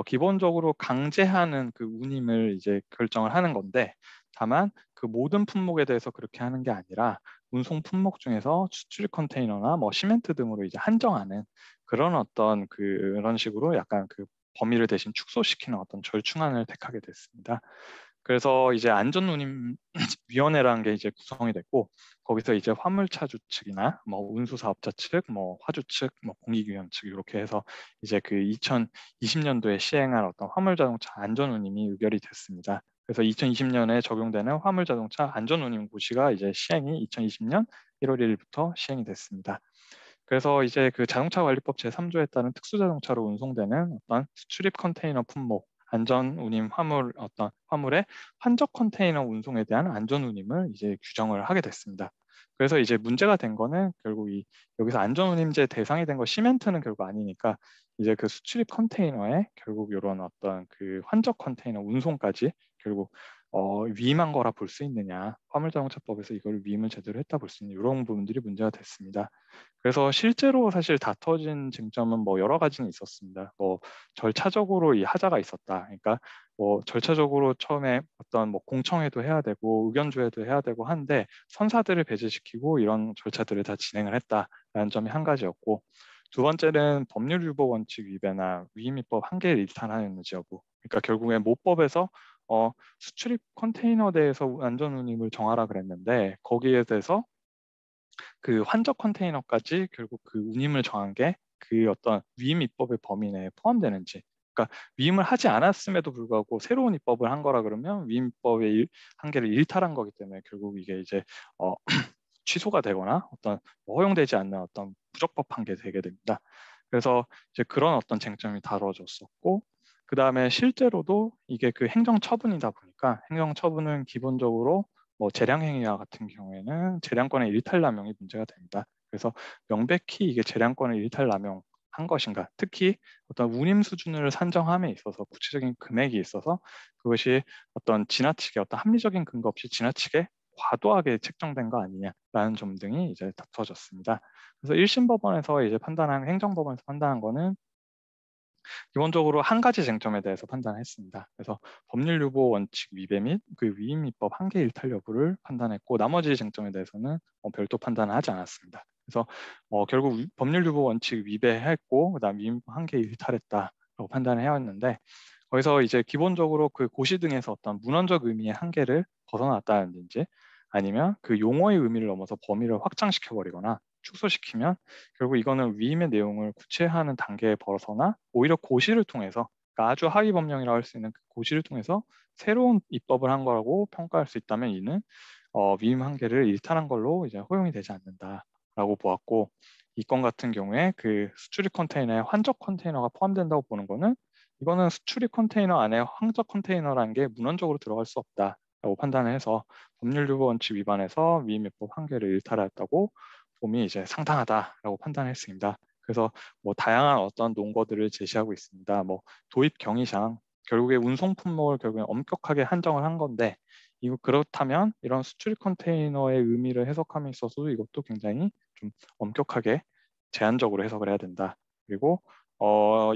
C: 기본적으로 강제하는 그 운임을 이제 결정을 하는 건데 다만 그 모든 품목에 대해서 그렇게 하는 게 아니라 운송 품목 중에서 수출 컨테이너나 뭐 시멘트 등으로 이제 한정하는 그런 어떤 그런 식으로 약간 그 범위를 대신 축소시키는 어떤 절충안을 택하게 됐습니다. 그래서 이제 안전운임위원회라는 게 이제 구성이 됐고 거기서 이제 화물차주 측이나 뭐 운수사업자 측, 뭐 화주 측, 뭐 공익위원 측 이렇게 해서 이제 그 2020년도에 시행한 어떤 화물자동차 안전운임이 의결이 됐습니다. 그래서 2020년에 적용되는 화물자동차 안전운임 고시가 이제 시행이 2020년 1월 1일부터 시행이 됐습니다. 그래서 이제 그 자동차관리법 제3조에 따른 특수자동차로 운송되는 어떤 수출입 컨테이너 품목 안전 운임 화물의 환적 컨테이너 운송에 대한 안전 운임을 이제 규정을 하게 됐습니다. 그래서 이제 문제가 된 거는 결국 여기서 안전 운임제 대상이 된 거 시멘트는 결국 아니니까 이제 그 수출입 컨테이너에 결국 이런 어떤 그 환적 컨테이너 운송까지 결국 위임한 거라 볼 수 있느냐, 화물자동차법에서 이걸 위임을 제대로 했다 볼 수 있는 이런 부분들이 문제가 됐습니다. 그래서 실제로 사실 다퉈진 쟁점은 뭐 여러 가지는 있었습니다. 뭐 절차적으로 이 하자가 있었다. 그러니까 뭐 절차적으로 처음에 어떤 뭐 공청회도 해야 되고 의견조회도 해야 되고 한데 선사들을 배제시키고 이런 절차들을 다 진행을 했다라는 점이 한 가지였고, 두 번째는 법률 유보 원칙 위배나 위임입법 한계를 일탈하였는지 여부. 그러니까 결국에 모법에서 수출입 컨테이너 대해서 안전운임을 정하라 그랬는데 거기에 대해서 그 환적 컨테이너까지 결국 그 운임을 정한 게 그 어떤 위임 입법의 범위 내에 포함되는지, 그러니까 위임을 하지 않았음에도 불구하고 새로운 입법을 한 거라 그러면 위임 입법의 한계를 일탈한 거기 때문에 결국 이게 이제 어, 취소가 되거나 어떤 허용되지 않는 어떤 부적법한 게 되게 됩니다. 그래서 이제 그런 어떤 쟁점이 다뤄졌었고, 그 다음에 실제로도 이게 그 행정처분이다 보니까 행정처분은 기본적으로 뭐 재량행위와 같은 경우에는 재량권의 일탈남용이 문제가 됩니다. 그래서 명백히 이게 재량권을 일탈남용한 것인가, 특히 어떤 운임 수준을 산정함에 있어서 구체적인 금액이 있어서 그것이 어떤 지나치게 어떤 합리적인 근거 없이 지나치게 과도하게 책정된 거 아니냐라는 점 등이 이제 다퉈졌습니다. 그래서 1심 법원에서 이제 행정법원에서 판단한 거는 기본적으로 한 가지 쟁점에 대해서 판단했습니다. 그래서 법률 유보 원칙 위배 및 그 위임 입법 한계 일탈 여부를 판단했고 나머지 쟁점에 대해서는 별도 판단을 하지 않았습니다. 그래서 결국 법률 유보 원칙 위배했고 그다음 위임 한계 일탈했다. 판단을 해왔는데 거기서 이제 기본적으로 그 고시 등에서 어떤 문헌적 의미의 한계를 벗어났다는지 아니면 그 용어의 의미를 넘어서 범위를 확장시켜 버리거나 축소시키면 결국 이거는 위임의 내용을 구체화하는 단계에 벗어나 오히려 고시를 통해서 그러니까 아주 하위 법령이라고 할 수 있는 그 고시를 통해서 새로운 입법을 한 거라고 평가할 수 있다면 이는 위임 한계를 일탈한 걸로 이제 허용이 되지 않는다라고 보았고 이 건 같은 경우에 그 수출입 컨테이너에 환적 컨테이너가 포함된다고 보는 거는 이거는 수출입 컨테이너 안에 환적 컨테이너라는 게 문헌적으로 들어갈 수 없다라고 판단을 해서 법률 유보 원칙 위반해서 위임입법 한계를 일탈하였다고 봄이 이제 상당하다라고 판단했습니다. 그래서 뭐 다양한 어떤 논거들을 제시하고 있습니다. 뭐 도입 경위상 결국에 운송 품목을 결국에 엄격하게 한정을 한 건데 이거 그렇다면 이런 수출입 컨테이너의 의미를 해석함에 있어서도 이것도 굉장히 좀 엄격하게 제한적으로 해석을 해야 된다. 그리고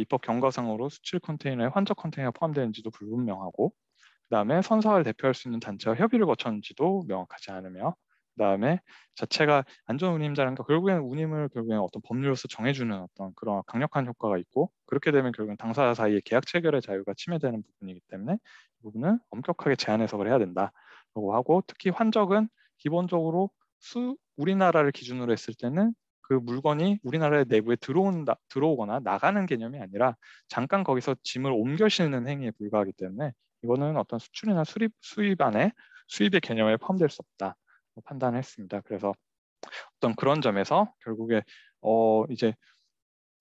C: 입법 경과상으로 수출 컨테이너에 환적 컨테이너가 포함되는지도 불분명하고 그다음에 선사를 대표할 수 있는 단체와 협의를 거쳤는지도 명확하지 않으며 그다음에 자체가 안전운임자라는 게 결국에는 운임을 결국에는 어떤 법률로서 정해주는 어떤 그런 강력한 효과가 있고 그렇게 되면 결국엔 당사자 사이의 계약 체결의 자유가 침해되는 부분이기 때문에 이 부분은 엄격하게 제한 해석을 해야 된다라고 하고 특히 환적은 기본적으로 우리나라를 기준으로 했을 때는 그 물건이 우리나라의 내부에 들어오거나 나가는 개념이 아니라 잠깐 거기서 짐을 옮겨 싣는 행위에 불과하기 때문에 이거는 어떤 수출이나 수입의 개념에 포함될 수 없다 판단했습니다. 그래서 어떤 그런 점에서 결국에 이제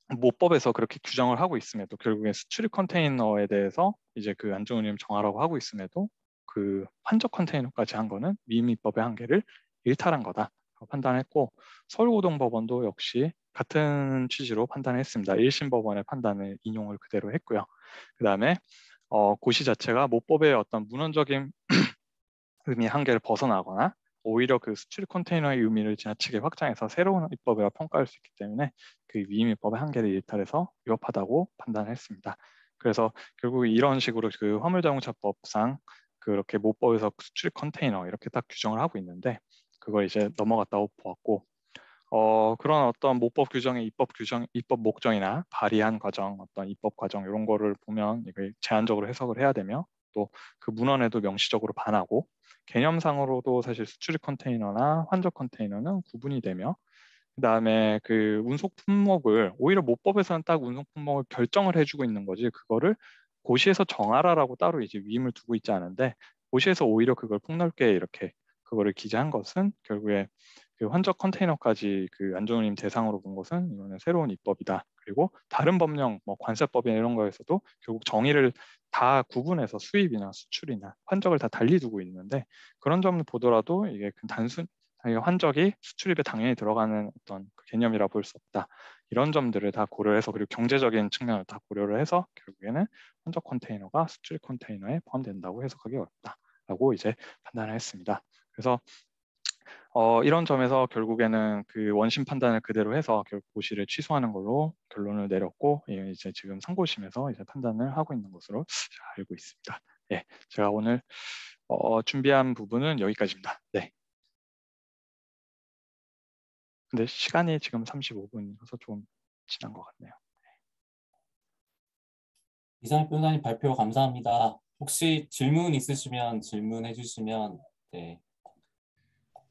C: 모법에서 그렇게 규정을 하고 있음에도 결국에 수출입 컨테이너에 대해서 이제 그 안전운임 정하라고 하고 있음에도 그 환적 컨테이너까지 한 거는 위임입법의 한계를 일탈한 거다 판단했고 서울고등법원도 역시 같은 취지로 판단했습니다. 1심 법원의 판단을 인용을 그대로 했고요. 그 다음에 고시 자체가 모법의 어떤 문헌적인 의미 한계를 벗어나거나 오히려 그 수출 컨테이너의 의미를 지나치게 확장해서 새로운 입법이라 평가할 수 있기 때문에 그 위임 입법의 한계를 일탈해서 위협하다고 판단했습니다. 그래서 결국 이런 식으로 그 화물자동차법상 그렇게 모법에서 수출 컨테이너 이렇게 딱 규정을 하고 있는데 그걸 이제 넘어갔다고 보았고 그런 어떤 모법 규정의 입법 목적이나 발의한 과정, 어떤 입법 과정 이런 거를 보면 이걸 제한적으로 해석을 해야 되며 또 그 문헌에도 명시적으로 반하고 개념상으로도 사실 수출입 컨테이너나 환적 컨테이너는 구분이 되며 그다음에 그 운송 품목을 오히려 모법에서는 딱 운송 품목을 결정을 해주고 있는 거지 그거를 고시에서 정하라라고 따로 이제 위임을 두고 있지 않은데 고시에서 오히려 그걸 폭넓게 이렇게 그거를 기재한 것은 결국에 그 환적 컨테이너까지 그 안전운임 대상으로 본 것은 이거는 새로운 입법이다. 그리고 다른 법령, 뭐 관세법이나 이런 거에서도 결국 정의를 다 구분해서 수입이나 수출이나 환적을 다 달리 두고 있는데 그런 점을 보더라도 이게 단순 환적이 수출입에 당연히 들어가는 어떤 그 개념이라 볼 수 없다. 이런 점들을 다 고려해서 그리고 경제적인 측면을 다 고려를 해서 결국에는 환적 컨테이너가 수출 컨테이너에 포함된다고 해석하기 어렵다라고 이제 판단을 했습니다. 그래서 이런 점에서 결국에는 그 원심 판단을 그대로 해서 결국 고시를 취소하는 걸로 결론을 내렸고 이제 지금 상고심에서 이제 판단을 하고 있는 것으로 알고 있습니다. 예, 제가 오늘 준비한 부분은 여기까지입니다. 네. 근데 시간이 지금 35분이라서 좀 지난 것 같네요.
A: 이상엽 변호사님 발표 감사합니다. 혹시 질문 있으시면 질문해 주시면 네.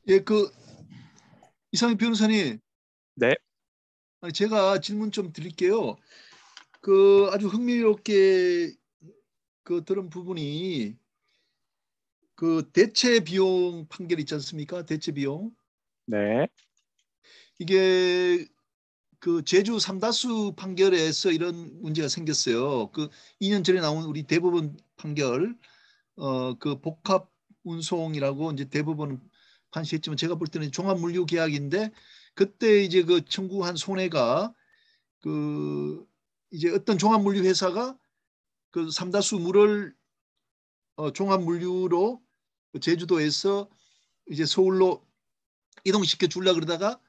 B: 예, 이상희 변호사님,
C: 네.
B: 제가 질문 좀 드릴게요. 아주 흥미롭게 들은 부분이 대체 비용 판결 있지 않습니까? 대체 비용.
C: 네.
B: 이게 제주 삼다수 판결에서 이런 문제가 생겼어요. 2년 전에 나온 우리 대법원 판결, 복합 운송이라고 이제 대법원 판시했지만 제가 볼 때는 종합물류계약인데 그때 이제 청구한 손해가 이제 어떤 종합물류 회사가 삼다수 물을 종합물류로 제주도에서 이제 서울로 이동시켜 주려 그러다가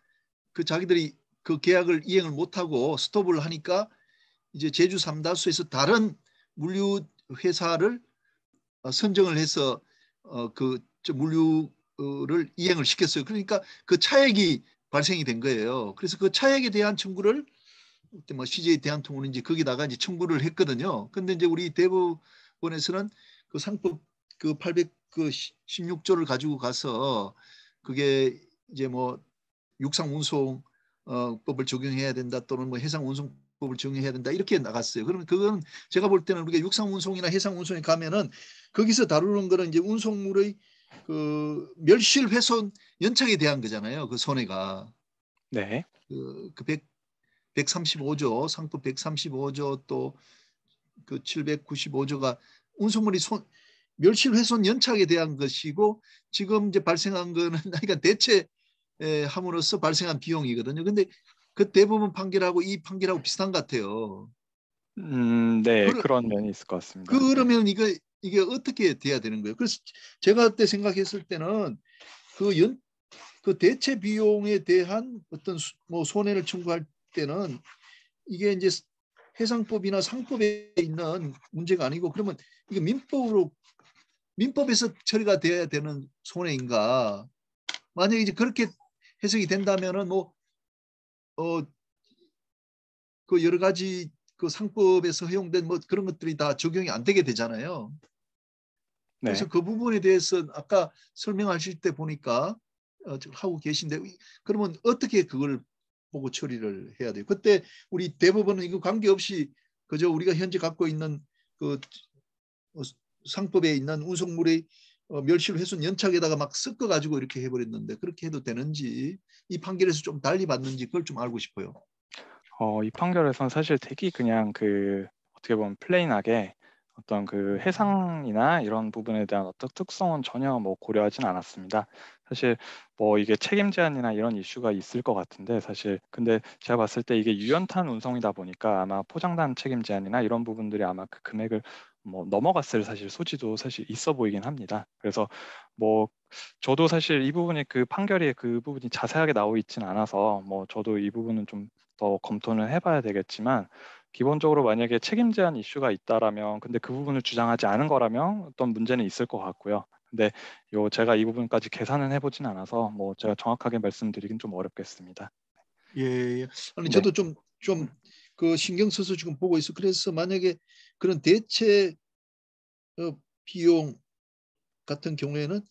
B: 자기들이 계약을 이행을 못하고 스톱을 하니까 이제 제주 삼다수에서 다른 물류 회사를 선정을 해서 물류를 이행을 시켰어요. 그러니까 그 차액이 발생이 된 거예요. 그래서 그 차액에 대한 청구를 그때 뭐 CJ 대한통운은 이제 거기다가 이제 청구를 했거든요. 근데 이제 우리 대법원에서는 그 상법 그 816조를 가지고 가서 그게 이제 뭐 육상 운송 법을 적용해야 된다 또는 뭐 해상 운송법을 적용해야 된다 이렇게 나갔어요. 그러면 그건 제가 볼 때는 우리가 육상 운송이나 해상 운송에 가면은 거기서 다루는 거는 이제 운송물의 그 멸실 훼손 연착에 대한 거잖아요. 그 손해가
C: 네.
B: 그 135조 상법 135조 또 그 795조가 운송물이 멸실 훼손 연착에 대한 것이고 지금 이제 발생한 거는 그러니까 대체 함으로써 발생한 비용이거든요. 근데 그 대법원 판결하고 이 판결하고 비슷한 것 같아요.
C: 네,
B: 그,
C: 그런 면이 있을 것 같습니다. 네.
B: 그러면 이게 어떻게 돼야 되는 거예요? 그래서 제가 그때 생각했을 때는 그 그 대체 비용에 대한 어떤 뭐 손해를 청구할 때는 이게 이제 해상법이나 상법에 있는 문제가 아니고 그러면 이게 민법에서 처리가 돼야 되는 손해인가? 만약에 이제 그렇게 해석이 된다면은 뭐 그 여러 가지 그 상법에서 허용된 뭐 그런 것들이 다 적용이 안 되게 되잖아요. 그래서
C: 네.
B: 그 부분에 대해서 아까 설명하실 때 보니까 하고 계신데 그러면 어떻게 그걸 보고 처리를 해야 돼요? 그때 우리 대법원은 이거 관계없이 그저 우리가 현재 갖고 있는 그 상법에 있는 운송물의 멸실 훼손 연착에다가 막 섞어 가지고 이렇게 해버렸는데 그렇게 해도 되는지 이 판결에서 좀 달리 봤는지 그걸 좀 알고 싶어요.
C: 이 판결에선 사실 되게 그냥 그 어떻게 보면 플레인하게 어떤 그 해상이나 이런 부분에 대한 어떤 특성은 전혀 뭐 고려하진 않았습니다. 사실 뭐 이게 책임 제한이나 이런 이슈가 있을 것 같은데 사실 근데 제가 봤을 때 이게 유연탄 운송이다 보니까 아마 포장단 책임 제한이나 이런 부분들이 아마 그 금액을 뭐 넘어갔을 사실 소지도 사실 있어 보이긴 합니다. 그래서 뭐 저도 사실 이 부분이 그 판결이 그 부분이 자세하게 나와 있진 않아서 뭐 저도 이 부분은 좀 더 검토는 해봐야 되겠지만 기본적으로 만약에 책임 제한 이슈가 있다라면 근데 그 부분을 주장하지 않은 거라면 어떤 문제는 있을 것 같고요. 근데 제가 이 부분까지 계산은 해보진 않아서 뭐 제가 정확하게 말씀드리긴 좀 어렵겠습니다.
B: 예, 예. 아니
C: 네,
B: 저도 좀 그 신경 써서 지금 보고 있어. 그래서 만약에 그런 대체 비용 같은 경우에는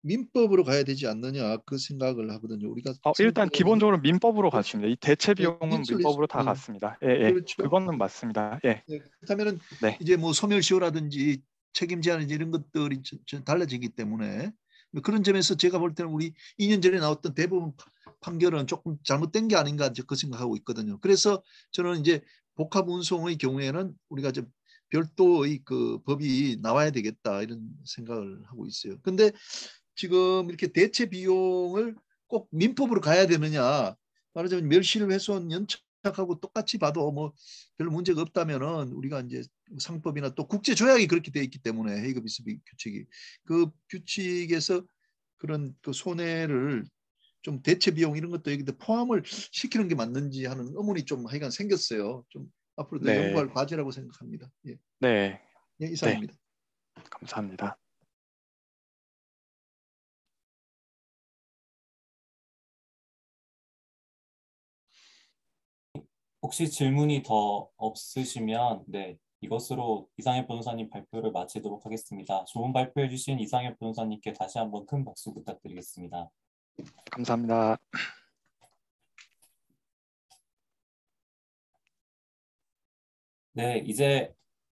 B: 민법으로 가야 되지 않느냐 그 생각을 하거든요. 우리가
C: 일단
B: 상법에는
C: 기본적으로 민법으로
B: 그렇죠.
C: 갔습니다. 이 대체
B: 예,
C: 비용은
B: 민술
C: 민법으로 다 갔습니다. 예, 예,
B: 그렇죠.
C: 그거는 맞습니다. 예,
B: 네, 그렇다면은
C: 네,
B: 이제 뭐 소멸시효라든지 책임 제한이지 이런 것들이 달라지기 때문에 그런 점에서 제가 볼 때는 우리 2년 전에 나왔던 대법원 판결은 조금 잘못된 게 아닌가 이제 그 생각하고 있거든요. 그래서 저는 이제 복합 운송의 경우에는 우리가 좀 별도의 그 법이 나와야 되겠다 이런 생각을 하고 있어요. 근데 지금 이렇게 대체 비용을 꼭 민법으로 가야 되느냐? 말하자면 멸실훼손 연착하고 똑같이 봐도 뭐 별 문제가 없다면은 우리가 이제 상법이나 또 국제 조약이 그렇게 돼 있기 때문에 헤이그 비스비 규칙이 그 규칙에서 그런 그 손해를 좀 대체 비용 이런 것도 여기 포함을 시키는 게 맞는지 하는 의문이 좀 하여간 생겼어요. 좀 앞으로 더
C: 네,
B: 연구할 과제라고 생각합니다. 예,
C: 네,
B: 예
C: 네,
B: 이상입니다.
C: 감사합니다.
A: 혹시 질문이 더 없으시면 네, 이것으로 이상엽 변호사님 발표를 마치도록 하겠습니다. 좋은 발표해 주신 이상엽 변호사님께 다시 한번 큰 박수 부탁드리겠습니다.
C: 감사합니다.
A: 네, 이제